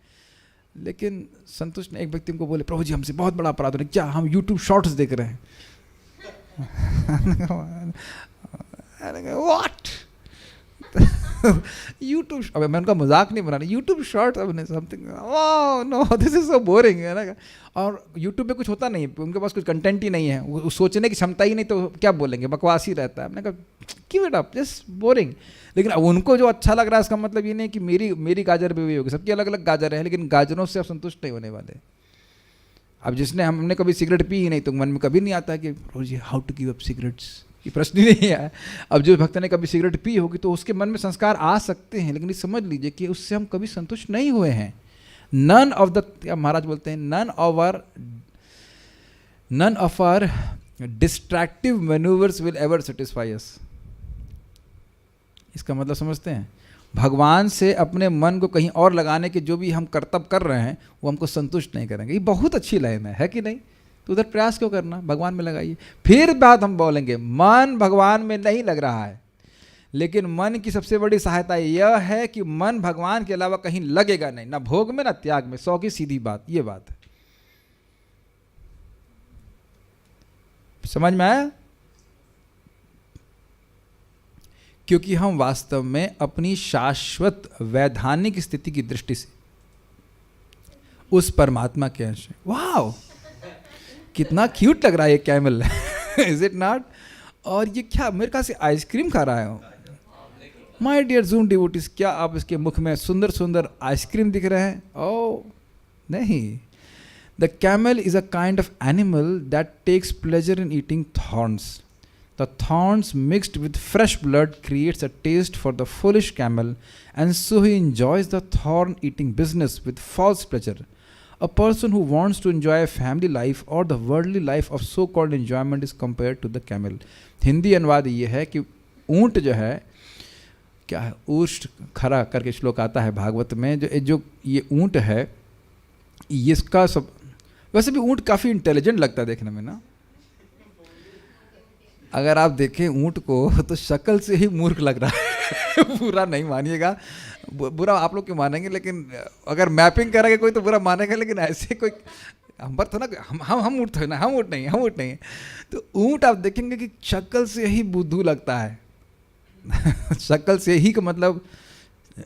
लेकिन संतुष्ट ने एक व्यक्ति को बोले, प्रभु जी हमसे बहुत बड़ा अपराध हो रहा है, क्या हम यूट्यूब शॉर्ट्स देख रहे हैं? व्हाट यूट्यूब, अब मैं उनका मजाक नहीं बना रहा, यूट्यूब शॉर्ट्स, अब something, oh no this is so boring है ना। और यूट्यूब पे कुछ होता नहीं, उनके पास कुछ कंटेंट ही नहीं है, वो सोचने की क्षमता ही नहीं, तो क्या बोलेंगे, बकवास ही रहता है। मैंने कहा keep it up, just boring. लेकिन अब उनको जो अच्छा लग रहा है इसका मतलब ये नहीं कि मेरी गाजर भी हुई होगी, सबकी अलग अलग गाजर है, लेकिन गाजरों से आप संतुष्ट नहीं होने वाले। अब जिसने हमने कभी सिगरेट पी ही नहीं, तो मन में कभी नहीं आता कि रोज how to give up cigarettes, ये प्रश्न ही नहीं है। अब जो भक्त ने कभी सिगरेट पी होगी तो उसके मन में संस्कार आ सकते हैं, लेकिन ये समझ लीजिए कि उससे हम कभी संतुष्ट नहीं हुए हैं। नन ऑफ द, महाराज बोलते हैं, none of our distractive manoeuvres will ever satisfy us. इसका मतलब समझते हैं? भगवान से अपने मन को कहीं और लगाने के जो भी हम कर्तव्य कर रहे हैं वो हमको संतुष्ट नहीं करेंगे। ये बहुत अच्छी लाइन है कि नहीं? तो उधर प्रयास क्यों करना, भगवान में लगाइए। फिर बात हम बोलेंगे मन भगवान में नहीं लग रहा है, लेकिन मन की सबसे बड़ी सहायता यह है कि मन भगवान के अलावा कहीं लगेगा नहीं, ना भोग में ना त्याग में। 100 की सीधी बात, ये बात है। समझ में आया? क्योंकि हम वास्तव में अपनी शाश्वत वैधानिक स्थिति की दृष्टि से उस परमात्मा के अंश हैं। वाह कितना क्यूट लग रहा है ये कैमल, इज इट नॉट? और ये क्या मेरे ख्याल से आइसक्रीम खा रहा है? माय डियर ज़ूम डिवोटीज, क्या आप इसके मुख में सुंदर सुंदर आइसक्रीम दिख रहे हैं? ओह नहीं, the camel is a kind of animal that takes pleasure in eating thorns. The thorns mixed with fresh blood creates a taste for the foolish camel, and so he enjoys the thorn eating business with false pleasure. A person who wants to enjoy a family life or the worldly life of so-called enjoyment is compared to the camel. Hindi अनुवाद ये है कि ऊंट जो है, क्या है, ऊष्ट खरा करके श्लोक आता है भागवत में, जो ये ऊंट है, ये इसका सब, वैसे भी ऊंट काफ़ी इंटेलिजेंट लगता है देखने में ना। अगर आप देखें ऊंट को तो शक्ल से ही मूर्ख लग रहा है। बुरा नहीं मानिएगा, बुरा आप लोग क्यों मानेंगे, लेकिन अगर मैपिंग करेंगे कोई तो बुरा मानेगा, लेकिन ऐसे कोई हम पर तो ना, हम ऊँट थे ना, हम ऊँट नहीं है। तो ऊँट आप देखेंगे कि शक्ल से ही बुद्धू लगता है। शक्ल से ही का मतलब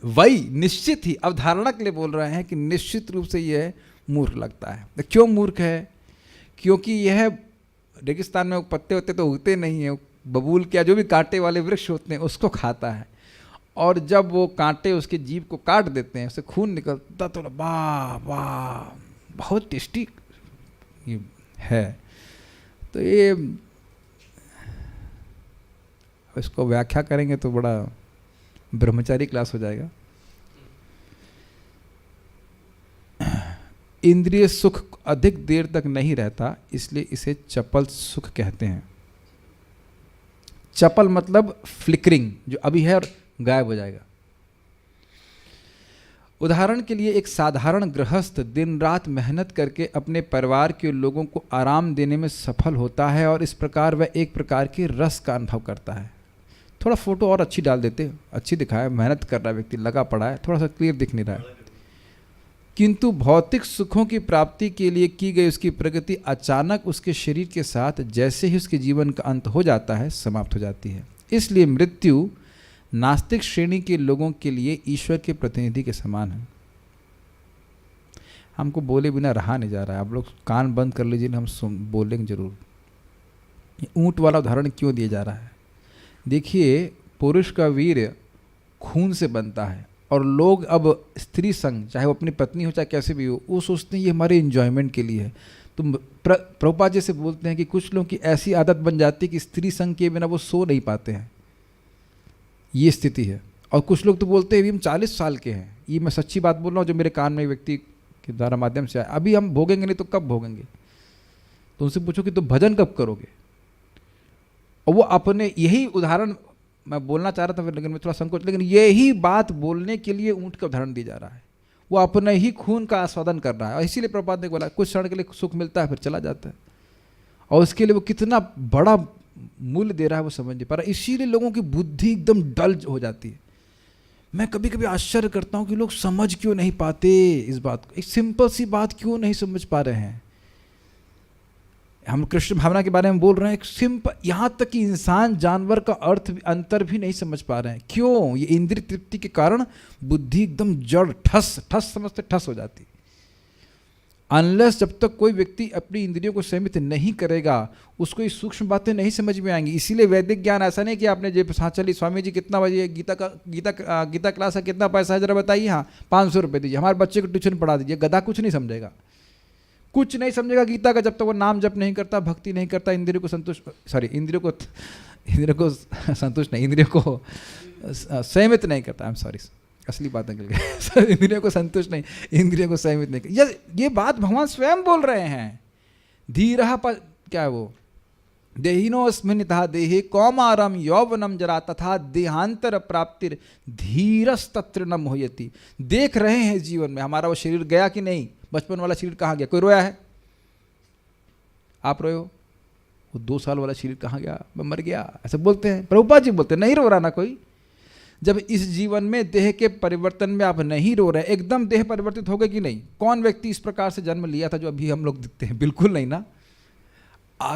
वही निश्चित ही अवधारणा के लिए बोल रहे हैं कि निश्चित रूप से यह मूर्ख लगता है। क्यों मूर्ख है? क्योंकि यह रेगिस्तान में पत्ते होते तो उगते नहीं है, बबूल क्या जो भी कांटे वाले वृक्ष होते हैं उसको खाता है, और जब वो कांटे उसके जीभ को काट देते हैं, उससे खून निकलता, तो वाह वाह बहुत टेस्टी है। तो ये इसको व्याख्या करेंगे तो बड़ा ब्रह्मचारी क्लास हो जाएगा। इंद्रिय सुख अधिक देर तक नहीं रहता, इसलिए इसे चपल सुख कहते हैं। चपल मतलब फ्लिकरिंग, जो अभी है और गायब हो जाएगा। उदाहरण के लिए एक साधारण गृहस्थ दिन रात मेहनत करके अपने परिवार के लोगों को आराम देने में सफल होता है और इस प्रकार वह एक प्रकार के रस का अनुभव करता है। थोड़ा फोटो और अच्छी डाल देते, अच्छी दिखाए, मेहनत कर रहा है व्यक्ति, लगा पड़ा है, थोड़ा सा क्लियर दिख नहीं रहा है, किंतु भौतिक सुखों की प्राप्ति के लिए की गई उसकी प्रगति अचानक उसके शरीर के साथ जैसे ही उसके जीवन का अंत हो जाता है समाप्त हो जाती है। इसलिए मृत्यु नास्तिक श्रेणी के लोगों के लिए ईश्वर के प्रतिनिधि के समान है। हमको बोले बिना रहा नहीं जा रहा है, आप लोग कान बंद कर लीजिए, हम बोलेंगे जरूर। ऊंट वाला उदाहरण क्यों दिया जा रहा है? देखिए, पुरुष का वीर्य खून से बनता है और लोग अब स्त्री संग, चाहे वो अपनी पत्नी हो चाहे कैसे भी हो, वो सोचते हैं ये हमारे इंजॉयमेंट के लिए है। तो प्रभुपाद जी से बोलते हैं कि कुछ लोगों की ऐसी आदत बन जाती है कि स्त्री संग के बिना वो सो नहीं पाते हैं, ये स्थिति है। और कुछ लोग तो बोलते हैं अभी हम 40 साल के हैं, ये मैं सच्ची बात बोल रहा हूँ जो मेरे कान में व्यक्ति के द्वारा माध्यम से आया, अभी हम भोगेंगे नहीं तो कब भोगेंगे? तो उनसे पूछो कि तुम भजन कब करोगे? और वो अपने, यही उदाहरण मैं बोलना चाह रहा था लेकिन मैं थोड़ा संकोच, लेकिन यही बात बोलने के लिए ऊंट का उदाहरण दिया जा रहा है। वो अपने ही खून का आस्वादन कर रहा है और इसीलिए प्रभुपाद ने बोला कुछ क्षण के लिए सुख मिलता है फिर चला जाता है, और उसके लिए वो कितना बड़ा मूल्य दे रहा है वो समझ नहीं पा रहा। इसीलिए लोगों की बुद्धि एकदम डल हो जाती है। मैं कभी कभी आश्चर्य करता हूँ कि लोग समझ क्यों नहीं पाते इस बात को, एक सिंपल सी बात क्यों नहीं समझ पा रहे हैं। हम कृष्ण भावना के बारे में बोल रहे हैं, एक सिंपल, यहाँ तक कि इंसान जानवर का अर्थ अंतर भी नहीं समझ पा रहे हैं। क्यों? ये इंद्रिय तृप्ति के कारण बुद्धि एकदम जड़ ठस ठस समझते ठस हो जाती। अनलेस जब तक कोई व्यक्ति अपनी इंद्रियों को संयमित नहीं करेगा उसको ये सूक्ष्म बातें नहीं समझ में आएंगी। इसीलिए वैदिक ज्ञान ऐसा नहीं कि आपने जो हाँ चलिए स्वामी जी कितना बजे गीता क्लास का कितना पैसा है जरा बताइए, हाँ 500 रुपये दीजिए, हमारे बच्चे को ट्यूशन पढ़ा दीजिए। गधा कुछ नहीं समझेगा, कुछ नहीं समझेगा गीता का जब तक वो नाम जप नहीं करता, भक्ति नहीं करता, इंद्रियों को संयमित नहीं करता। आई एम सॉरी, असली बात निकल गई। इंद्रियों को संतुष्ट नहीं, इंद्रियों को संयमित नहीं। ये बात भगवान स्वयं बोल रहे हैं। धीरः क्या है वो, देहिनोऽस्मिन्नितः देहे कौमारम यौवनम जरा तथा देहांतर प्राप्तिर धीरस्तत्र न मोहयति। देख रहे हैं जीवन में हमारा वो शरीर गया कि नहीं, बचपन वाला शरीर कहाँ गया? कोई रोया है? आप रोए हो? वो 2 साल वाला शरीर कहाँ गया? मैं मर गया, ऐसे बोलते हैं। प्रभुपाद जी बोलते हैं नहीं रो रहा ना कोई। जब इस जीवन में देह के परिवर्तन में आप नहीं रो रहे, एकदम देह परिवर्तित हो गए कि नहीं? कौन व्यक्ति इस प्रकार से जन्म लिया था जो अभी हम लोग दिखते हैं? बिल्कुल नहीं ना।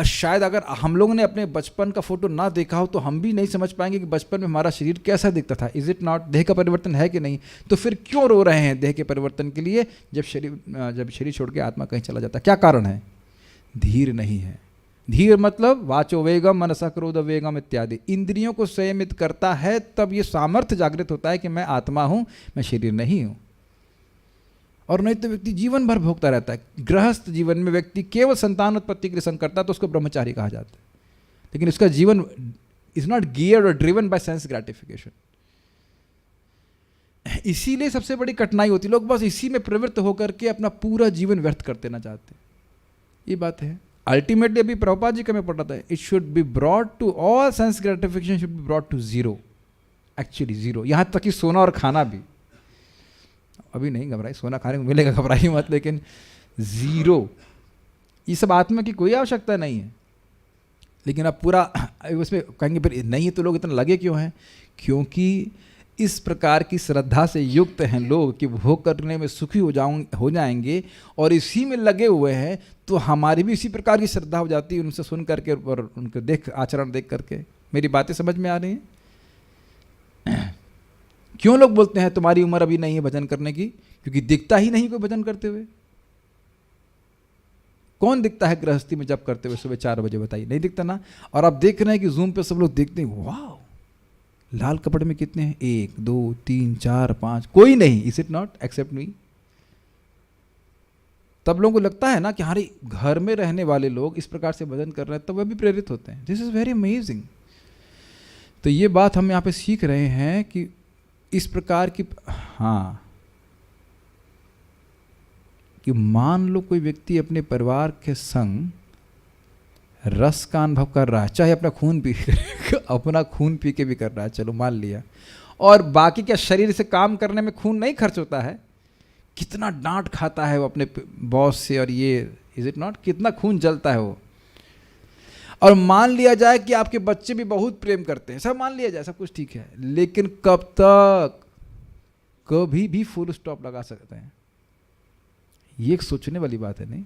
शायद अगर हम लोगों ने अपने बचपन का फोटो ना देखा हो तो हम भी नहीं समझ पाएंगे कि बचपन में हमारा शरीर कैसा दिखता था। Is it not? देह का परिवर्तन है कि नहीं? तो फिर क्यों रो रहे हैं देह के परिवर्तन के लिए जब शरीर छोड़ के आत्मा कहीं चला जाता है? क्या कारण है? धीर नहीं है। धीर मतलब वाचो वेगम मनसा क्रोध वेगम इत्यादि, इंद्रियों को संयमित करता है तब ये सामर्थ्य जागृत होता है कि मैं आत्मा हूं, मैं शरीर नहीं हूं। और नहीं तो व्यक्ति जीवन भर भोगता रहता है। गृहस्थ जीवन में व्यक्ति केवल संतान उत्पत्ति के लिए संग करता है तो उसको ब्रह्मचारी कहा जाता है, लेकिन उसका जीवन इज नॉट गियर्ड और ड्रिवन बाय सेंस ग्रेटिफिकेशन। इसीलिए सबसे बड़ी कठिनाई होती है, लोग बस इसी में प्रवृत्त होकर के अपना पूरा जीवन व्यर्थ कर देना चाहते हैं। ये बात है। अल्टीमेटली अभी प्रभुपाद जी का मैं पढ़ रहा था, it should be brought to all sense gratification should be brought to zero, actually zero, यहां तक कि सोना और खाना भी। अभी नहीं घबराई, सोना खाने को मिलेगा, घबराई मत, लेकिन जीरो, ये सब आत्मा की कोई आवश्यकता नहीं है। लेकिन अब पूरा उसमें कहेंगे फिर नहीं है तो लोग इतना लगे क्यों हैं? क्योंकि इस प्रकार की श्रद्धा से युक्त हैं लोग कि भोग करने में सुखी हो जाएंगे और इसी में लगे हुए हैं, तो हमारी भी इसी प्रकार की श्रद्धा हो जाती है उनसे सुन करके और उनके आचरण देख करके। मेरी बातें समझ में आ रही हैं? क्यों लोग बोलते हैं तुम्हारी उम्र अभी नहीं है भजन करने की? क्योंकि दिखता ही नहीं कोई भजन करते हुए। कौन दिखता है गृहस्थी में जब करते हुए सुबह 4 बजे? बताइए, नहीं दिखता ना। और आप देख रहे हैं कि जूम पे सब लोग देखते हैं, वाह लाल कपड़े में कितने हैं? 1 2 3 4 5, कोई नहीं। Is it not? एक्सेप्ट मी। तब लोगों को लगता है ना कि हमारे घर में रहने वाले लोग इस प्रकार से भजन कर रहे हैं, तब वह भी प्रेरित होते हैं। This is very amazing. तो ये बात हम यहाँ पे सीख रहे हैं कि इस प्रकार की, हाँ, कि मान लो कोई व्यक्ति अपने परिवार के संग रस का अनुभव कर रहा है, चाहे अपना खून पी अपना खून पी के भी कर रहा है, चलो मान लिया, और बाकी क्या शरीर से काम करने में खून नहीं खर्च होता है, कितना डांट खाता है वो अपने बॉस से, और ये इज इट नॉट, कितना खून जलता है वो। और मान लिया जाए कि आपके बच्चे भी बहुत प्रेम करते हैं, सब मान लिया जाए, सब कुछ ठीक है, लेकिन कब तक, कभी भी फुल स्टॉप लगा सकते हैं, ये एक सोचने वाली बात है नहीं।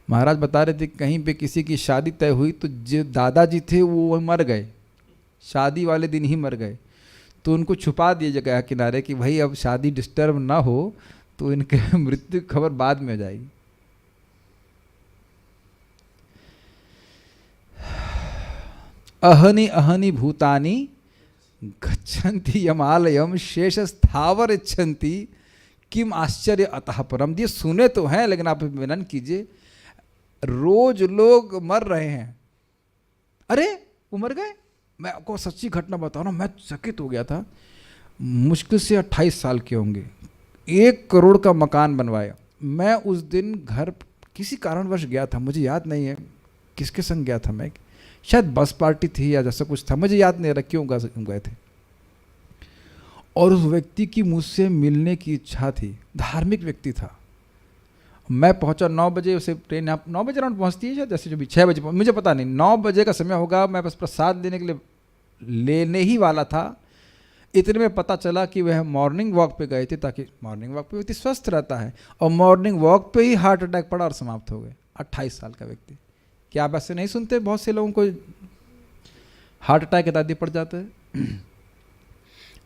महाराज बता रहे थे कहीं पे किसी की शादी तय हुई तो जो दादाजी थे वो मर गए, शादी वाले दिन ही मर गए, तो उनको छुपा दिया जगह किनारे कि भाई अब शादी डिस्टर्ब ना हो, तो इनके मृत्यु की खबर बाद में हो जाएगी। अहनि अहनि भूतानि गच्छन्ति यमालयम शेष स्थावर इच्छन्ति किम आश्चर्य अतः परम। ये सुने तो हैं, लेकिन आप विनन कीजिए, रोज लोग मर रहे हैं। अरे वो मर गए, मैं आपको सच्ची घटना बता रहा हूँ, मैं चकित हो गया था। मुश्किल से 28 साल के होंगे, 1 करोड़ का मकान बनवाया। मैं उस दिन घर किसी कारणवश गया था, मुझे याद नहीं है किसके संग गया था मैं, शायद बस पार्टी थी या जैसा कुछ था, मुझे याद नहीं रहा क्यों गए थे। और उस व्यक्ति की मुझसे मिलने की इच्छा थी, धार्मिक व्यक्ति था। मैं पहुंचा 9 बजे, उसे ट्रेन यहाँ 9 बजे राउंड पहुंचती है शायद, जैसे जो भी 6 बजे, मुझे पता नहीं, 9 बजे का समय होगा। मैं बस प्रसाद लेने के लिए लेने ही वाला था, इतने में पता चला कि वह मॉर्निंग वॉक पे गए थे, ताकि मॉर्निंग वॉक पे व्यक्ति स्वस्थ रहता है, और मॉर्निंग वॉक पे ही हार्ट अटैक पड़ा और समाप्त हो गए। 28 साल का व्यक्ति। क्या आप ऐसे नहीं सुनते, बहुत से लोगों को हार्ट अटैक इत्यादि पड़ जाता है।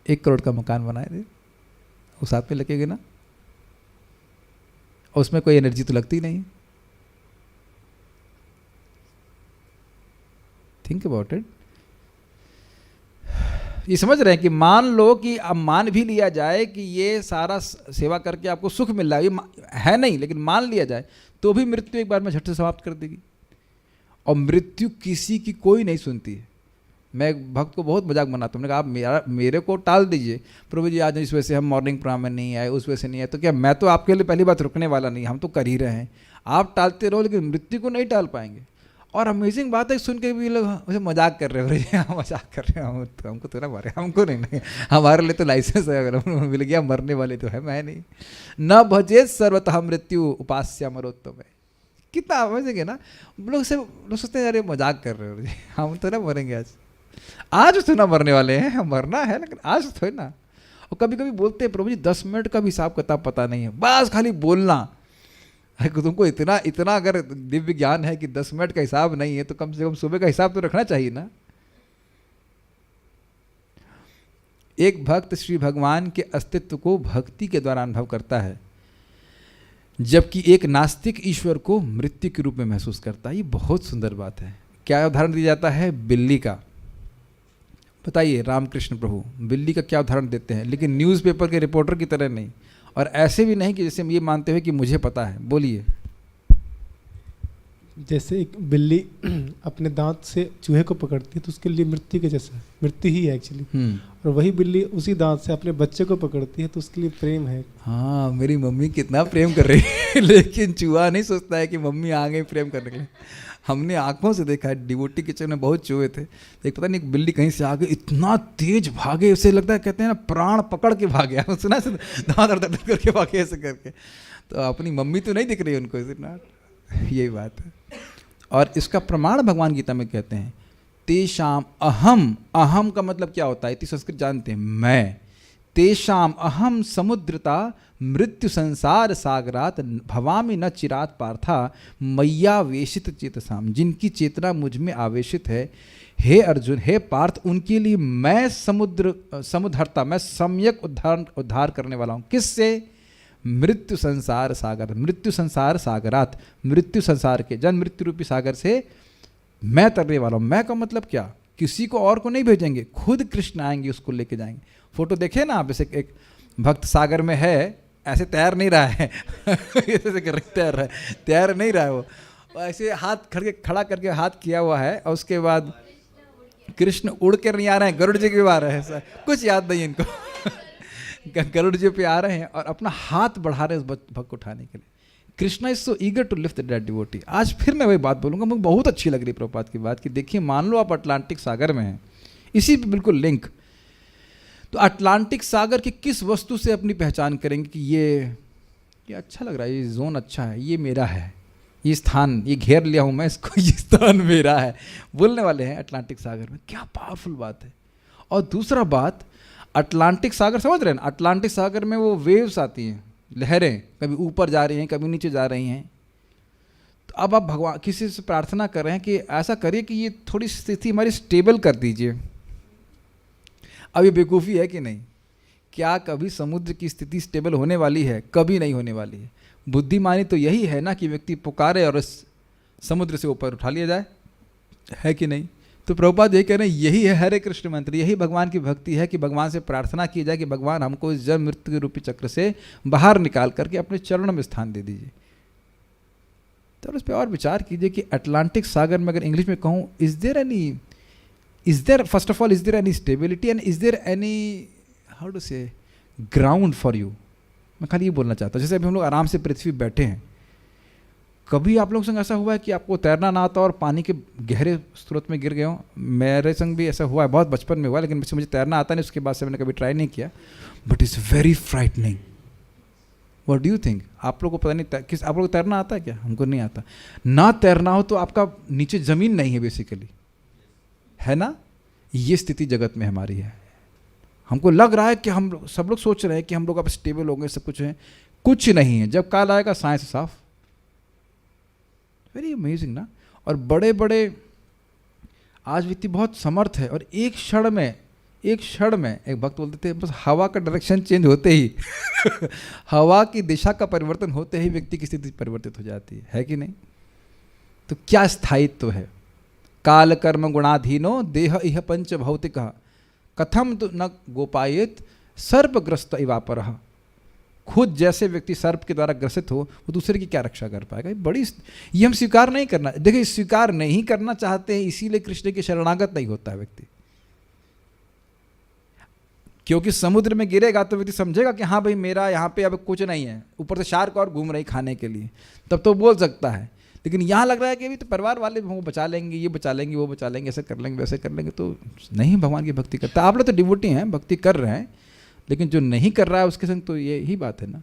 1 करोड़ का मकान बनाए थे, उस हाथ पे लगेगा ना, और उसमें कोई एनर्जी तो लगती नहीं। Think about it. ये समझ रहे हैं कि मान लो कि अब मान भी लिया जाए कि ये सारा सेवा करके आपको सुख मिल रहा है, ये है नहीं, लेकिन मान लिया जाए तो भी मृत्यु एक बार में झट से समाप्त कर देगी। और मृत्यु किसी की कोई नहीं सुनती है। मैं एक भक्त को बहुत मजाक बनाता हूँ, मैंने कहा आप मेरे को टाल दीजिए, प्रभु जी आज इस वजह से हम मॉर्निंग प्रोग्राम में नहीं आए, उस वजह से नहीं आए, तो क्या मैं तो आपके लिए पहली बात रुकने वाला नहीं, हम तो कर ही रहे हैं। आप टालते रहो, लेकिन मृत्यु को नहीं टाल पाएंगे। और अमेजिंग बात है, सुन के भी लोग मुझे मजाक कर रहे हो, मजाक कर रहे हो, हमको तो ना मारे, हमको नहीं, हमारे लिए तो लाइसेंस है, अगर हम मिल गया, मरने वाले तो है, मैं नहीं। न भजे सर्वतः मृत्यु उपास्य मरोत्तम है। कितना समझेंगे ना लोग, से लोग सोचते हैं अरे मजाक कर रहे हो, हम तो ना मरेंगे आज तो ना मरने वाले हैं, मरना है लेकिन आज तो है ना। और कभी कभी बोलते हैं प्रभु जी 10 मिनट का भी हिसाब किताब पता नहीं है, बस खाली बोलना। तुमको इतना इतना अगर दिव्य ज्ञान है कि 10 मिनट का हिसाब नहीं है, तो कम से कम सुबह का हिसाब तो रखना चाहिए ना। एक भक्त श्री भगवान के अस्तित्व को भक्ति के द्वारा अनुभव करता है, जबकि एक नास्तिक ईश्वर को मृत्यु के रूप में महसूस करता है। ये बहुत सुंदर बात है। क्या उदाहरण दिया जाता है? बिल्ली का। बताइए रामकृष्ण प्रभु बिल्ली का क्या उदाहरण देते हैं, लेकिन न्यूज़पेपर के रिपोर्टर की तरह नहीं, और ऐसे भी नहीं कि जैसे हम ये मानते हुए कि मुझे पता है। बोलिए। जैसे एक बिल्ली अपने दांत से चूहे को पकड़ती है तो उसके लिए मृत्यु के जैसा है, मृत्यु ही है एक्चुअली। और वही बिल्ली उसी दांत से अपने बच्चे को पकड़ती है तो उसके लिए प्रेम है। हाँ, मेरी मम्मी कितना प्रेम कर रही है, लेकिन चूहा नहीं सोचता है कि मम्मी आ गई प्रेम करने के लिए। हमने आंखों से देखा है, डिवोटी किचन में बहुत चूहे थे, एक पता नहीं बिल्ली कहीं से आ गई, इतना तेज भागे, उसे लगता है कहते हैं ना प्राण पकड़ के भागे, सुना से दांत दर्द करके भागे ऐसे करके। तो अपनी मम्मी तो नहीं दिख रही उनको, इतना यही बात है। और इसका प्रमाण भगवान गीता में कहते हैं तेषाम अहम। अहम का मतलब क्या होता है? इतनी संस्कृत जानते हैं, मैं। तेषाम अहम समुद्रता मृत्यु संसार सागरात भवामि न चिरात पार्था मय्यावेशित चेतसाम। जिनकी चेतना मुझ में आवेशित है, हे अर्जुन, हे पार्थ, उनके लिए मैं समुद्धरता, मैं सम्यक उद्धार करने वाला हूँ। किससे? मृत्यु संसार सागर, मृत्यु संसार सागरात, मृत्यु संसार के जन्म मृत्यु रूपी सागर से मैं तरने वाला हूँ। मैं का मतलब क्या? किसी को और को नहीं भेजेंगे, खुद कृष्ण आएंगे, उसको लेके जाएंगे। फोटो देखे ना आप, ऐसे एक भक्त सागर में है, ऐसे तैर नहीं रहा है ऐसे कर तैर रहा है, तैर नहीं रहा है वो, ऐसे हाथ खड़ा करके हाथ किया हुआ है, और उसके बाद कृष्ण उड़ कर नहीं आ रहे हैं, गरुड़ जी के आ रहे हैं, कुछ याद नहीं इनको गरुड़ जी पे आ रहे हैं और अपना हाथ बढ़ा रहे हैं उस भक्त को उठाने के लिए। Krishna is so eager to lift that devotee. आज फिर मैं वही बात बोलूंगा, मुझे बहुत अच्छी लग रही प्रभुपाद की बात कि देखिए मान लो आप अटलांटिक सागर में हैं, इसी पे बिल्कुल लिंक, तो अटलांटिक सागर की किस वस्तु से अपनी पहचान करेंगे कि ये अच्छा लग रहा है, ये जोन अच्छा है, ये मेरा है, ये स्थान, ये घेर लिया हूं मैं इसको, ये स्थान मेरा है, बोलने वाले हैं अटलांटिक सागर में। क्या पावरफुल बात है। और दूसरा बात, अटलांटिक सागर समझ रहे हैं ना, अटलांटिक सागर में वो वेव्स आती हैं, लहरें कभी ऊपर जा रही हैं कभी नीचे जा रही हैं। तो अब आप भगवान किसी से प्रार्थना कर रहे हैं कि ऐसा करिए कि ये थोड़ी स्थिति हमारी स्टेबल कर दीजिए। अब ये बेवकूफ़ी है कि नहीं? क्या कभी समुद्र की स्थिति स्टेबल होने वाली है? कभी नहीं होने वाली है। बुद्धिमानी तो यही है ना कि व्यक्ति पुकारे और इस समुद्र से ऊपर उठा लिया जाए, है कि नहीं? तो प्रभुपाद यही कह रहे हैं, यही है हरे कृष्ण मंत्र, यही भगवान की भक्ति है कि भगवान से प्रार्थना की जाए कि भगवान हमको इस जन्म मृत्यु के रूपी चक्र से बाहर निकाल करके अपने चरणों में स्थान दे दीजिए। तो उस पर और विचार कीजिए कि अटलांटिक सागर में अगर इंग्लिश में कहूँ, is there first of all is there any stability and is there any how to say ground for you. मैं खाली ये बोलना चाहता हूँ, जैसे अभी हम लोग आराम से पृथ्वी बैठे हैं, कभी आप लोगों संग ऐसा हुआ है कि आपको तैरना ना आता और पानी के गहरे स्रोत में गिर गए हो? मेरे संग भी ऐसा हुआ है, बहुत बचपन में हुआ, लेकिन मुझे तैरना आता नहीं, उसके बाद से मैंने कभी ट्राई नहीं किया, but it's very frightening. What do you think? आप लोग को पता नहीं किस आप लोग को तैरना आता है क्या? हमको नहीं आता। ना तैरना हो तो आपका नीचे ज़मीन नहीं है बेसिकली, है ना? ये स्थिति जगत में हमारी है। हमको लग रहा है कि हम सब लोग सोच रहे हैं कि हम लोग अब स्टेबल हो गए, सब कुछ है, कुछ नहीं है। जब काल आएगा साइंस साफ। वेरी अमेजिंग ना। और बड़े बड़े आज व्यक्ति बहुत समर्थ है और एक क्षण में एक भक्त बोलते थे बस हवा का डायरेक्शन चेंज होते ही हवा की दिशा का परिवर्तन होते ही व्यक्ति की स्थिति परिवर्तित हो जाती है कि नहीं? तो क्या स्थायित्व है? काल कर्म गुणाधीनो देह इह पंच भौतिक कथम तो न गोपायित सर्पग्रस्त इवापरः। खुद जैसे व्यक्ति सर्प के द्वारा ग्रसित हो, वो दूसरे की क्या रक्षा कर पाएगा? बड़ी ये हम स्वीकार नहीं करना। देखिए, स्वीकार नहीं करना चाहते हैं, इसीलिए कृष्ण के शरणागत नहीं होता है व्यक्ति। क्योंकि समुद्र में गिरेगा तो व्यक्ति समझेगा कि हाँ भाई मेरा यहाँ पे अब कुछ नहीं है, ऊपर से शार्क और घूम रही खाने के लिए, तब तो बोल सकता है। लेकिन यहाँ लग रहा है कि अभी तो परिवार वाले वो बचा लेंगे, ये बचा लेंगे, वो बचा लेंगे, ऐसे कर लेंगे, वैसे कर लेंगे, तो नहीं भगवान की भक्ति करता। आप लोग तो डिवोटी हैं, भक्ति कर रहे हैं, लेकिन जो नहीं कर रहा है उसके संग तो यही बात है ना।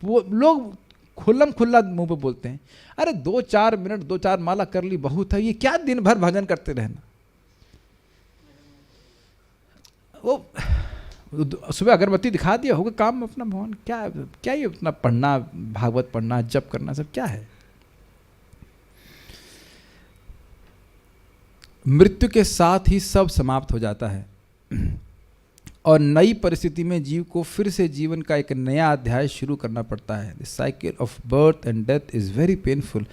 वो लोग खुल्लम खुल्ला मुंह पे बोलते हैं, अरे 2-4 मिनट 2-4 माला कर ली बहुत है, ये क्या दिन भर भजन करते रहना। वो सुबह अगरबत्ती दिखा दिया होगा, काम अपना भगवान क्या ये अपना पढ़ना, भागवत पढ़ना, जप करना, सब क्या है? मृत्यु के साथ ही सब समाप्त हो जाता है और नई परिस्थिति में जीव को फिर से जीवन का एक नया अध्याय शुरू करना पड़ता है। The cycle of birth and death is very painful.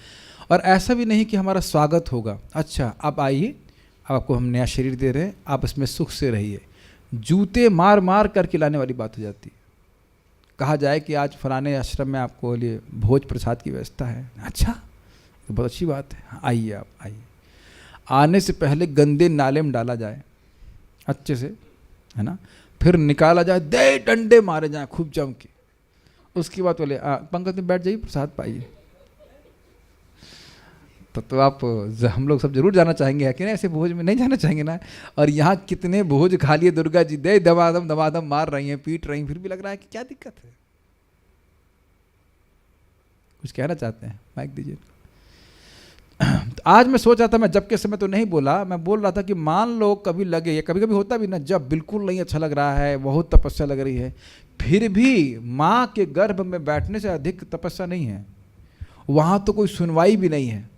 और ऐसा भी नहीं कि हमारा स्वागत होगा, अच्छा अब आइए, अब आपको हम नया शरीर दे रहे हैं, आप इसमें सुख से रहिए। जूते मार मार कर खिलाने वाली बात हो जाती है। कहा जाए कि आज फलाने आश्रम में आपको लिए भोज प्रसाद की व्यवस्था है, अच्छा तो बहुत अच्छी बात है, आइए आप आइए। आने से पहले गंदे नाले में डाला जाए अच्छे से, है ना, फिर निकाला जाए, दे डंडे मारे जाए खूब जम के, उसके बाद बोले पंकज में बैठ जाइए, प्रसाद पाइए। तो आप हम लोग सब जरूर जाना चाहेंगे, है कि नहीं? ऐसे भोज में नहीं जाना चाहेंगे ना। और यहाँ कितने भोज खा लिए, दुर्गा जी दे दमादम मार रही हैं, पीट रही हैं, फिर भी लग रहा है कि क्या दिक्कत है। कुछ कहना चाहते हैं? माइक दीजिए। तो आज मैं सोच रहा था, मैं जब के समय तो नहीं बोला, मैं बोल रहा था कि मान लो कभी लगे, या कभी कभी होता भी ना, जब बिल्कुल नहीं अच्छा लग रहा है, बहुत तपस्या लग रही है, फिर भी माँ के गर्भ में बैठने से अधिक तपस्या नहीं है। वहाँ तो कोई सुनवाई भी नहीं है।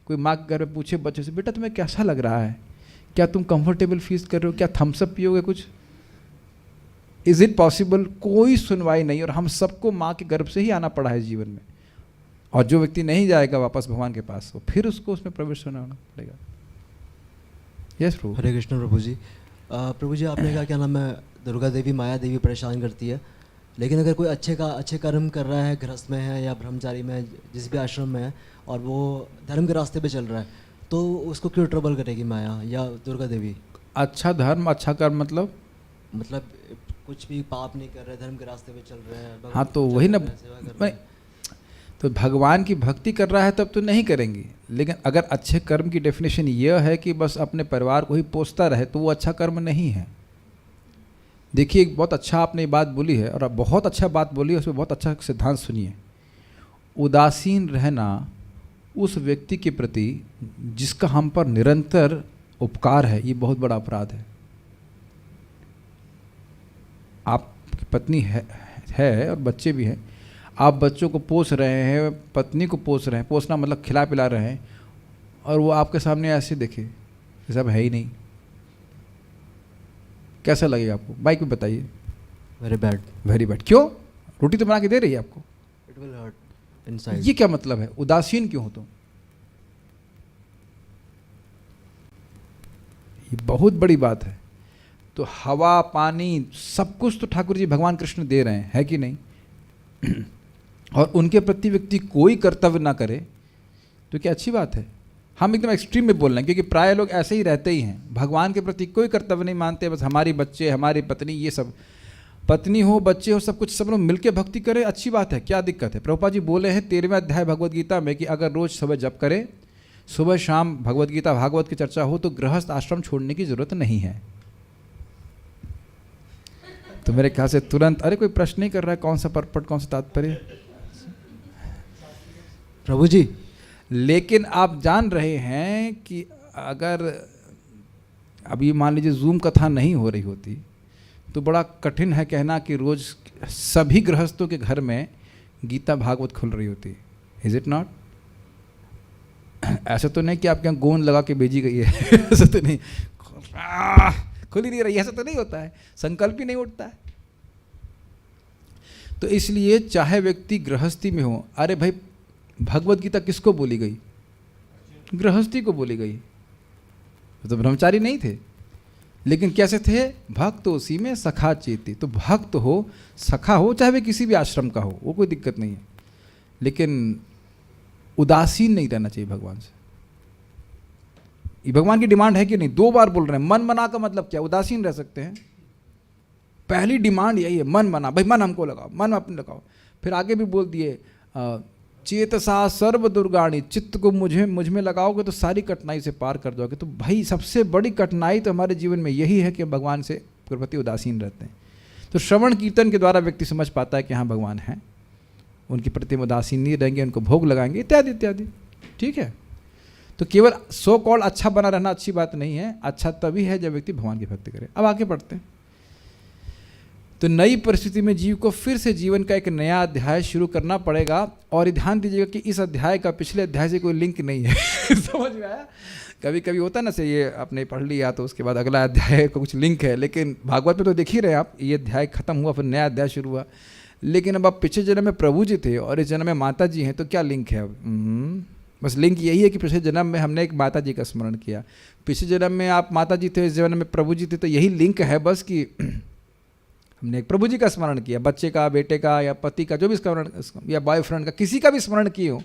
कोई माँ के घर में पूछे बच्चे से, बेटा तुम्हें कैसा लग रहा है, क्या तुम कंफर्टेबल फील कर रहे हो, क्या थम्सअप पियोगे कुछ, इज इट पॉसिबल? कोई सुनवाई नहीं। और हम सबको माँ के गर्भ से ही आना पड़ा है जीवन में। और जो व्यक्ति नहीं जाएगा वापस भगवान के पास, तो फिर उसको उसमें प्रवेश होना पड़ेगा। यस प्रभु। हरे कृष्ण प्रभु जी। प्रभु जी, आपने कहा क्या नाम है, दुर्गा देवी माया देवी परेशान करती है, लेकिन अगर कोई अच्छे कर्म कर रहा है, गृहस्थ में है या ब्रह्मचारी में, जिस भी आश्रम में है, और वो धर्म के रास्ते पे चल रहा है, तो उसको क्यों ट्रबल करेगी माया या दुर्गा देवी? अच्छा धर्म, अच्छा कर्म मतलब कुछ भी पाप नहीं कर रहे, धर्म के रास्ते पे चल रहे हैं। हाँ तो वही ना, तो भगवान की भक्ति कर रहा है तब तो नहीं करेंगे, लेकिन अगर अच्छे कर्म की डेफिनेशन यह है कि बस अपने परिवार को ही पोसता रहे तो वो अच्छा कर्म नहीं है। देखिए, एक बहुत अच्छा आपने ये बात बोली है, और आप बहुत अच्छा बात बोली है, उसमें बहुत अच्छा सिद्धांत सुनिए। उदासीन रहना उस व्यक्ति के प्रति जिसका हम पर निरंतर उपकार है, ये बहुत बड़ा अपराध है। आपकी पत्नी है और बच्चे भी हैं, आप बच्चों को पोस रहे हैं, पत्नी को पोस रहे हैं, पोसना मतलब खिला पिला रहे हैं, और वो आपके सामने ऐसे देखे सब है ही नहीं, कैसा लगेगा आपको? बाइक में बताइए। Very bad. Very bad. क्यों? रोटी तो बना के दे रही है आपको। It will hurt inside. ये क्या मतलब है? उदासीन क्यों हो तुम? ये बहुत बड़ी बात है। तो हवा पानी सब कुछ तो ठाकुर जी भगवान कृष्ण दे रहे हैं, है कि नहीं? और उनके प्रति व्यक्ति कोई कर्तव्य ना करे तो क्या अच्छी बात है? हम एकदम एक्सट्रीम में बोल रहे हैं, क्योंकि प्राय लोग ऐसे ही रहते ही हैं, भगवान के प्रति कोई कर्तव्य नहीं मानते, बस हमारी बच्चे, हमारी पत्नी, ये सब, पत्नी हो, बच्चे हो, सब कुछ सब लोग मिलकर भक्ति करें, अच्छी बात है, क्या दिक्कत है? प्रभुपाद जी बोले हैं 13वें अध्याय भगवद गीता में कि अगर रोज सुबह जप करें, सुबह शाम भगवद गीता भागवत की चर्चा हो, तो गृहस्थ आश्रम छोड़ने की जरूरत नहीं है। तो मेरे ख्याल से तुरंत, अरे कोई प्रश्न नहीं कर रहा है, कौन सा पर्पट, कौन सा तात्पर्य? प्रभु जी, लेकिन आप जान रहे हैं कि अगर अभी मान लीजिए जूम कथा नहीं हो रही होती तो बड़ा कठिन है कहना कि रोज सभी गृहस्थों के घर में गीता भागवत खुल रही होती। Is it not? ऐसा तो नहीं कि आपके यहाँ गोंद लगा के भेजी गई है ऐसा तो नहीं, खुल ही नहीं रही, ऐसा तो नहीं होता है, संकल्प ही नहीं उठता है। तो इसलिए चाहे व्यक्ति गृहस्थी में हो, अरे भाई भगवत गीता किसको बोली गई? गृहस्थी को बोली गई। तो ब्रह्मचारी नहीं थे, लेकिन कैसे थे? भक्त उसी में सखा चेती। तो भक्त हो, सखा हो, चाहे वे किसी भी आश्रम का हो, वो कोई दिक्कत नहीं है, लेकिन उदासीन नहीं रहना चाहिए भगवान से। ये भगवान की डिमांड है कि नहीं? 2 बार बोल रहे हैं। मन मना का मतलब क्या? उदासीन रह सकते हैं। पहली डिमांड यही है, मन मना, भाई मन हमको लगाओ, मन अपने लगाओ। फिर आगे भी बोल दिए चेतसा सर्व दुर्गाणी, चित्त को मुझ में लगाओगे तो सारी कठिनाई से पार कर जाओगे। तो भाई सबसे बड़ी कठिनाई तो हमारे जीवन में यही है कि भगवान से प्रति उदासीन रहते हैं। तो श्रवण कीर्तन के द्वारा व्यक्ति समझ पाता है कि हाँ भगवान हैं, उनके प्रति उदासीन नहीं रहेंगे, उनको भोग लगाएंगे, इत्यादि इत्यादि। ठीक है? तो केवल सो कॉल्ड अच्छा बना रहना अच्छी बात नहीं है, अच्छा तभी है जब व्यक्ति भगवान की भक्ति करे। अब आगे बढ़ते हैं। तो नई परिस्थिति में जीव को फिर से जीवन का एक नया अध्याय शुरू करना पड़ेगा। और ध्यान दीजिएगा कि इस अध्याय का पिछले अध्याय से कोई लिंक नहीं है समझ में आया? कभी कभी होता ना, से ये आपने पढ़ लिया तो उसके बाद अगला अध्याय को कुछ लिंक है, लेकिन भागवत में तो देख ही रहे हैं आप, ये अध्याय खत्म हुआ फिर नया अध्याय शुरू हुआ। लेकिन अब आप पिछले जन्म में प्रभु जी थे और इस जन्म में माता जी हैं, तो क्या लिंक है? बस लिंक यही है कि पिछले जन्म में हमने एक माता जी का स्मरण किया, पिछले जन्म में आप माता जी थे, इस जन्म में प्रभु जी थे, तो यही लिंक है बस कि हमने एक प्रभु जी का स्मरण किया, बच्चे का, बेटे का, या पति का, जो भी स्मरण, या बॉयफ्रेंड का, किसी का भी स्मरण किए हो।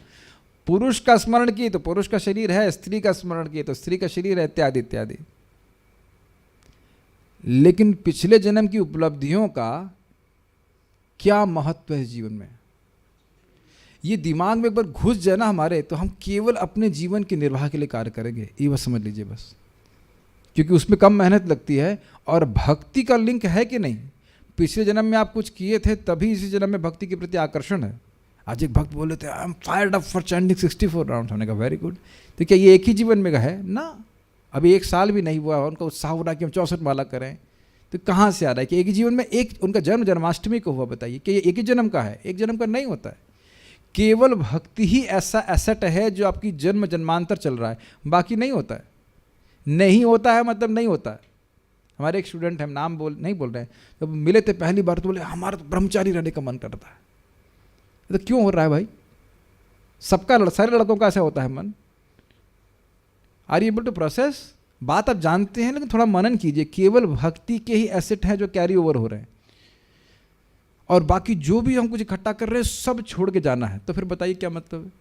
पुरुष का स्मरण किए तो पुरुष का शरीर है, स्त्री का स्मरण किए तो स्त्री का शरीर है, इत्यादि इत्यादि। लेकिन पिछले जन्म की उपलब्धियों का क्या महत्व है जीवन में, ये दिमाग में एक बार घुस जाए ना हमारे, तो हम केवल अपने जीवन के निर्वाह के लिए कार्य करेंगे, ये बस समझ लीजिए बस। क्योंकि उसमें कम मेहनत लगती है और भक्ति का लिंक है कि नहीं। पिछले जन्म में आप कुछ किए थे तभी इसी जन्म में भक्ति के प्रति आकर्षण है। आज एक भक्त बोले थे I am fired up for chanting 64 round. हमने कहा वेरी गुड। तो क्या ये एक ही जीवन में है ना? अभी 1 साल भी नहीं हुआ, उनका उत्साह हो रहा है कि हम 64 माला करें। तो कहाँ से आ रहा है कि एक ही जीवन में? एक उनका जन्म जन्माष्टमी को हुआ, बताइए कि ये एक ही जन्म का है? एक जन्म का नहीं होता है। केवल भक्ति ही ऐसा एसेट है जो आपकी जन्म जन्मांतर चल रहा है, बाकी नहीं होता है। नहीं होता है मतलब नहीं होता है। हमारे एक स्टूडेंट, हम नाम नहीं बोल रहे हैं, जब तो मिले थे पहली बार तो बोले हमारा तो ब्रह्मचारी रहने का मन करता है। तो क्यों हो रहा है भाई? सबका, सारे लड़कों का ऐसा होता है मन। Are you able to process? बात आप जानते हैं, लेकिन थोड़ा मनन कीजिए। केवल भक्ति के ही एसेट हैं जो कैरी ओवर हो रहे हैं, और बाकी जो भी हम कुछ इकट्ठा कर रहे हैं सब छोड़ के जाना है। तो फिर बताइए क्या मतलब है?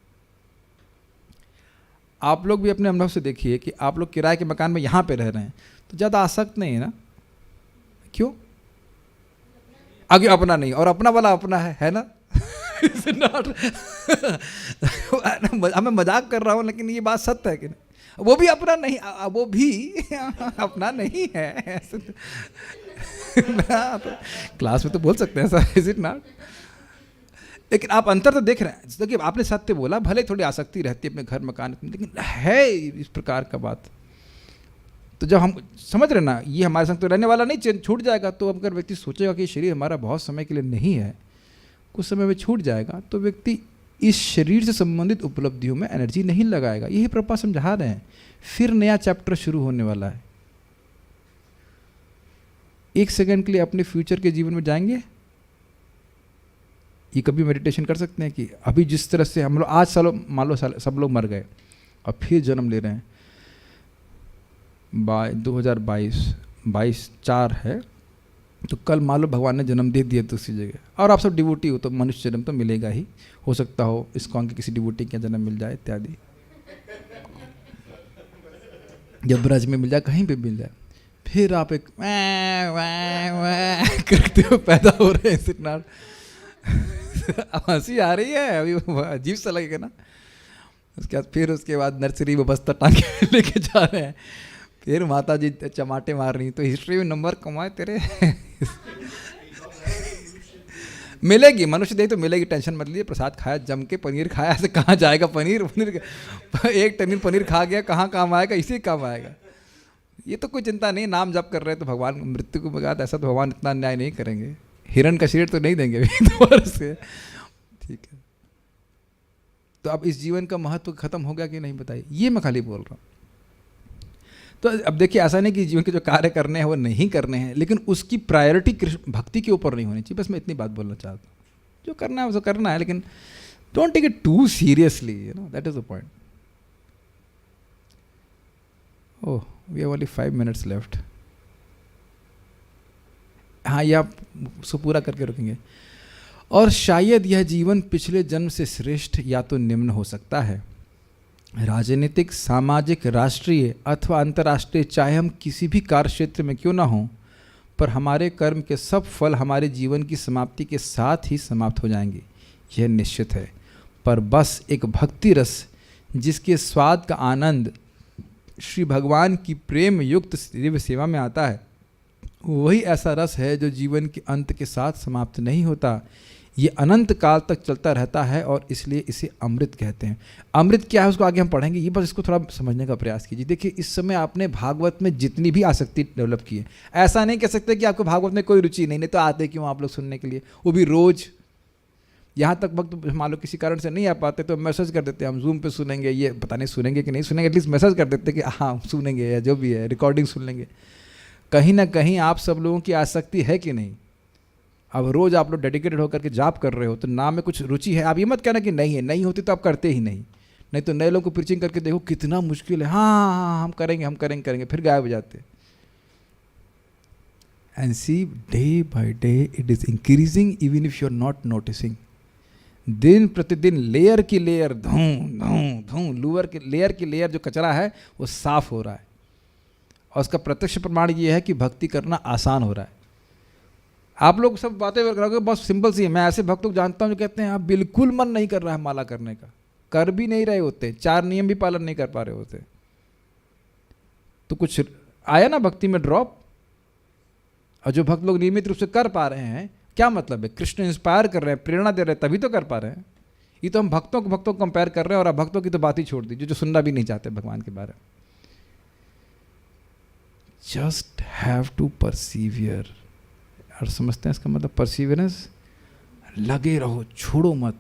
आप लोग भी अपने अनुभव से देखिए कि आप लोग किराए के मकान में यहाँ पे रह रहे हैं तो ज़्यादा आसक्त नहीं है ना? क्यों? आगे अपना नहीं, और अपना वाला अपना है ना मैं मजाक कर रहा हूँ, लेकिन ये बात सत्य है कि नहीं? वो भी अपना नहीं, वो भी अपना नहीं है। ऐसे तो क्लास में तो बोल सकते हैं सर, इज इट नॉट? लेकिन आप अंतर तो देख रहे हैं। देखिए, आपने सत्य बोला, भले थोड़ी आसक्ति रहती है अपने घर मकान में, लेकिन है इस प्रकार का बात। तो जब हम समझ रहे ना, ये हमारे संग तो रहने वाला नहीं, छूट जाएगा, तो अगर व्यक्ति सोचेगा कि शरीर हमारा बहुत समय के लिए नहीं है, कुछ समय में छूट जाएगा, तो व्यक्ति इस शरीर से संबंधित उपलब्धियों में एनर्जी नहीं लगाएगा। यही प्रभुपाद समझा रहे हैं। फिर नया चैप्टर शुरू होने वाला है। एक सेकंड के लिए अपने फ्यूचर के जीवन में जाएंगे, ये कभी मेडिटेशन कर सकते हैं कि अभी जिस तरह से हम लोग आज सालों मान लो सब लोग मर गए और फिर जन्म ले रहे हैं, 2022 है, तो कल मान लो भगवान ने जन्म दे दिया दूसरी जगह, और आप सब डिवोटी हो तो मनुष्य जन्म तो मिलेगा ही, हो सकता हो इस्कॉन के किसी डिवोटी का जन्म मिल जाए इत्यादि, जब ब्रज में मिल जाए, कहीं पे मिल जाए, फिर आप एक करते हो पैदा हो रहे हैं। सिर्फ हंसी आ रही है, अभी अजीब सा लगेगा ना। उसके बाद नर्सरी में बस्ता टांगे लेके जा रहे हैं, फिर माता जी चमाटे मार रही, तो हिस्ट्री में नंबर कमाए तेरे। मिलेगी, मनुष्य देह तो मिलेगी, टेंशन मत लीजिए। प्रसाद खाया जम के, पनीर खाया, ऐसे कहाँ जाएगा पनीर? एक टन पनीर खा गया, कहाँ काम आएगा? इसी काम आएगा। ये तो कोई चिंता नहीं, नाम जप कर रहे हैं तो भगवान मृत्यु को बगा, ऐसा तो भगवान इतना अन्याय नहीं करेंगे, हिरण का शरीर तो नहीं देंगे दोबारा से, ठीक है। तो अब इस जीवन का महत्व खत्म हो गया कि नहीं, बताइए? ये मैं खाली बोल रहा हूँ। तो अब देखिए, ऐसा नहीं कि जीवन के जो कार्य करने हैं वो नहीं करने हैं, लेकिन उसकी प्रायोरिटी भक्ति के ऊपर नहीं होनी चाहिए। बस मैं इतनी बात बोलना चाहता हूँ। जो करना है वो करना है, लेकिन don't take it too seriously, you know, that is the point. Oh, we have only 5 minutes left. हाँ, ये आप उसको पूरा करके रखेंगे। और शायद यह जीवन पिछले जन्म से श्रेष्ठ या तो निम्न हो सकता है। राजनीतिक, सामाजिक, राष्ट्रीय अथवा अंतर्राष्ट्रीय, चाहे हम किसी भी कार्य क्षेत्र में क्यों ना हों, पर हमारे कर्म के सब फल हमारे जीवन की समाप्ति के साथ ही समाप्त हो जाएंगे, यह निश्चित है। पर बस एक भक्ति रस जिसके स्वाद का आनंद श्री भगवान की प्रेम युक्त दिव्य सेवा में आता है, वही ऐसा रस है जो जीवन के अंत के साथ समाप्त नहीं होता। ये अनंत काल तक चलता रहता है और इसलिए इसे अमृत कहते हैं। अमृत क्या है उसको आगे हम पढ़ेंगे, ये बस इसको थोड़ा समझने का प्रयास कीजिए। देखिए, इस समय आपने भागवत में जितनी भी आसक्ति डेवलप की है, ऐसा नहीं कह सकते कि आपको भागवत में कोई रुचि नहीं तो आते क्यों आप लोग सुनने के लिए, वो भी रोज। यहाँ तक वक्त मान लो किसी कारण से नहीं आ पाते तो मैसेज कर देते हैं, हम जूम पे सुनेंगे, ये पता नहीं सुनेंगे कि नहीं सुनेंगे, एटलीस्ट मैसेज कर देते कि हाँ सुनेंगे, या जो भी है रिकॉर्डिंग सुन लेंगे। कहीं ना कहीं आप सब लोगों की आसक्ति है कि नहीं? अब रोज़ आप लोग डेडिकेटेड होकर के जाप कर रहे हो तो नाम में कुछ रुचि है। आप ये मत कहना कि नहीं है, नहीं होती तो आप करते ही नहीं। नहीं तो नए लोगों को प्रीचिंग करके देखो कितना मुश्किल है, हाँ हम करेंगे, फिर गायब हो जाते। And see, day by day it is increasing even if you are not noticing. दिन प्रतिदिन लेयर की लेयर, धूं लोअर की लेयर जो कचरा है वो साफ हो रहा है। और उसका प्रत्यक्ष प्रमाण ये है कि भक्ति करना आसान हो रहा है। आप लोग सब बातें करोगे बहुत सिंपल सी है। मैं ऐसे भक्त लोग जानता हूँ जो कहते हैं आप बिल्कुल मन नहीं कर रहा है माला करने का, कर भी नहीं रहे होते, 4 नियम भी पालन नहीं कर पा रहे होते, तो कुछ आया ना भक्ति में ड्रॉप। और जो भक्त लोग नियमित रूप से कर पा रहे हैं, क्या मतलब है? कृष्ण इंस्पायर कर रहे हैं, प्रेरणा दे रहे हैं, तभी तो कर पा रहे हैं। ये तो हम भक्तों को कंपेयर कर रहे हैं, और भक्तों की तो बात ही छोड़ दी, जो सुनना भी नहीं चाहते भगवान के बारे में। Just have to persevere. और समझते हैं इसका मतलब परसीवियरेंस, लगे रहो, छोड़ो मत,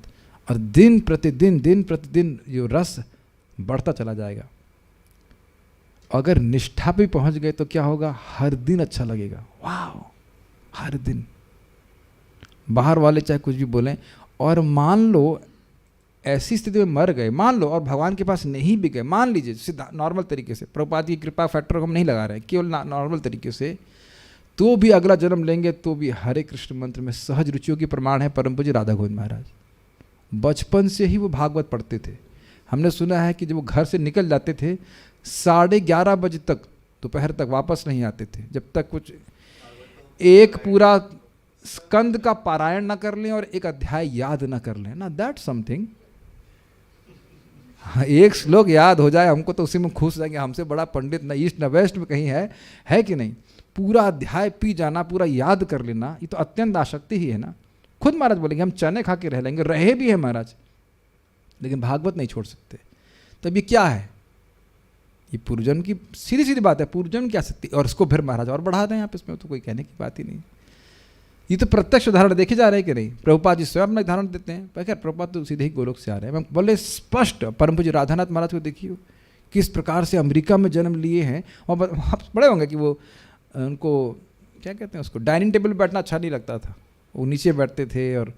और दिन प्रतिदिन जो रस बढ़ता चला जाएगा। अगर निष्ठा पे पहुंच गए तो क्या होगा? हर दिन अच्छा लगेगा। वाह, हर दिन। बाहर वाले चाहे कुछ भी बोलें, और मान लो ऐसी स्थिति में मर गए, मान लो, और भगवान के पास नहीं भी गए, मान लीजिए सीधा नॉर्मल तरीके से, प्रभुपाद की कृपा फैक्टर हम नहीं लगा रहे हैं, केवल नॉर्मल तरीके से, तो भी अगला जन्म लेंगे तो भी हरे कृष्ण मंत्र में सहज रुचियों की प्रमाण है परम पूज्य राधा गोविंद महाराज। बचपन से ही वो भागवत पढ़ते थे। हमने सुना है कि जब वो घर से निकल जाते थे 11:30 बजे तक, दोपहर तक वापस नहीं आते थे, जब तक कुछ एक पूरा स्कंद का पारायण ना कर लें और एक अध्याय याद ना कर लें ना, दैट समथिंग। एक श्लोक याद हो जाए हमको तो उसी में खुश हो जाएंगे, हमसे बड़ा पंडित न ईस्ट न वेस्ट में कहीं है कि नहीं। पूरा अध्याय पी जाना, पूरा याद कर लेना, ये तो अत्यंत आसक्ति ही है ना। खुद महाराज बोलेंगे हम चने खा के रह लेंगे, रहे भी है महाराज, लेकिन भागवत नहीं छोड़ सकते। तब ये क्या है? ये पूर्वजन्म की सीधी सीधी बात है, पूर्वजन्म की आसक्ति, और इसको फिर महाराज और बढ़ा दें आप, इसमें तो कोई कहने की बात ही नहीं। ये तो प्रत्यक्ष उदाहरण देखे जा रहे हैं कि नहीं। प्रभुपाद जी स्वयं अपना उदाहरण देते हैं, पर खैर प्रभुपाद तो सीधे ही गोलोक से आ रहे हैं। मैं बोले स्पष्ट, परम पूज्य राधानाथ महाराज को देखिए किस प्रकार से अमेरिका में जन्म लिए हैं, और आप बड़े होंगे कि वो उनको क्या कहते हैं, उसको डाइनिंग टेबल पर बैठना अच्छा नहीं लगता था, वो नीचे बैठते थे, और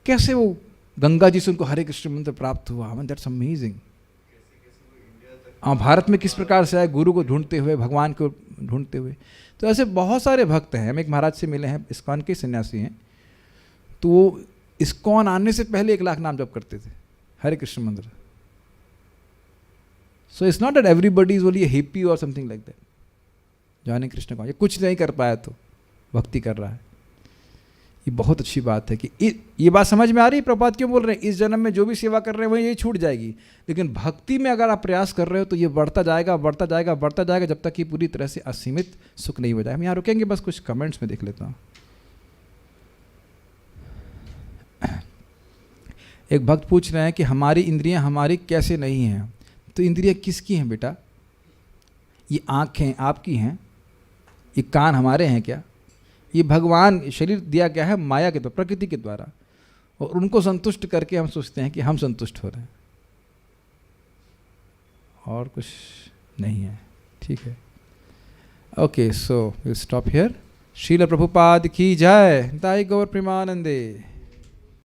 कैसे वो गंगा जी से उनको हरे कृष्ण मंत्र प्राप्त हुआ। I mean that's amazing. Bharat में किस प्रकार से आए, गुरु को ढूंढते हुए, भगवान को ढूंढते हुए। तो ऐसे बहुत सारे भक्त हैं। हम एक महाराज से मिले हैं, इस्कॉन के सन्यासी हैं, तो वो इस्कॉन आने से पहले 1 लाख नाम जप करते थे, हरे कृष्ण मंत्र। So it's not that everybody is only hippie और समथिंग लाइक दैट। जाने कृष्ण को ये कुछ नहीं कर पाया तो भक्ति कर रहा है। ये बहुत अच्छी बात है कि ये बात समझ में आ रही है प्रभुपाद क्यों बोल रहे हैं, इस जन्म में जो भी सेवा कर रहे हैं वही यही छूट जाएगी, लेकिन भक्ति में अगर आप प्रयास कर रहे हो तो ये बढ़ता जाएगा, बढ़ता जाएगा, बढ़ता जाएगा, जब तक कि पूरी तरह से असीमित सुख नहीं हो जाए। हम यहाँ रुकेंगे, बस कुछ कमेंट्स में देख लेता हूँ। एक भक्त पूछ रहे हैं कि हमारी इंद्रियां हमारी कैसे नहीं हैं। तो इंद्रियां किसकी हैं बेटा? ये आँखें आपकी हैं, ये कान हमारे हैं क्या? ये भगवान शरीर दिया गया है माया के द्वारा, प्रकृति के द्वारा, और उनको संतुष्ट करके हम सोचते हैं कि हम संतुष्ट हो रहे हैं, और कुछ नहीं है। ठीक है, okay, so will stop here. Srila Prabhupada की जय। ताई गौर प्रेमानंदे।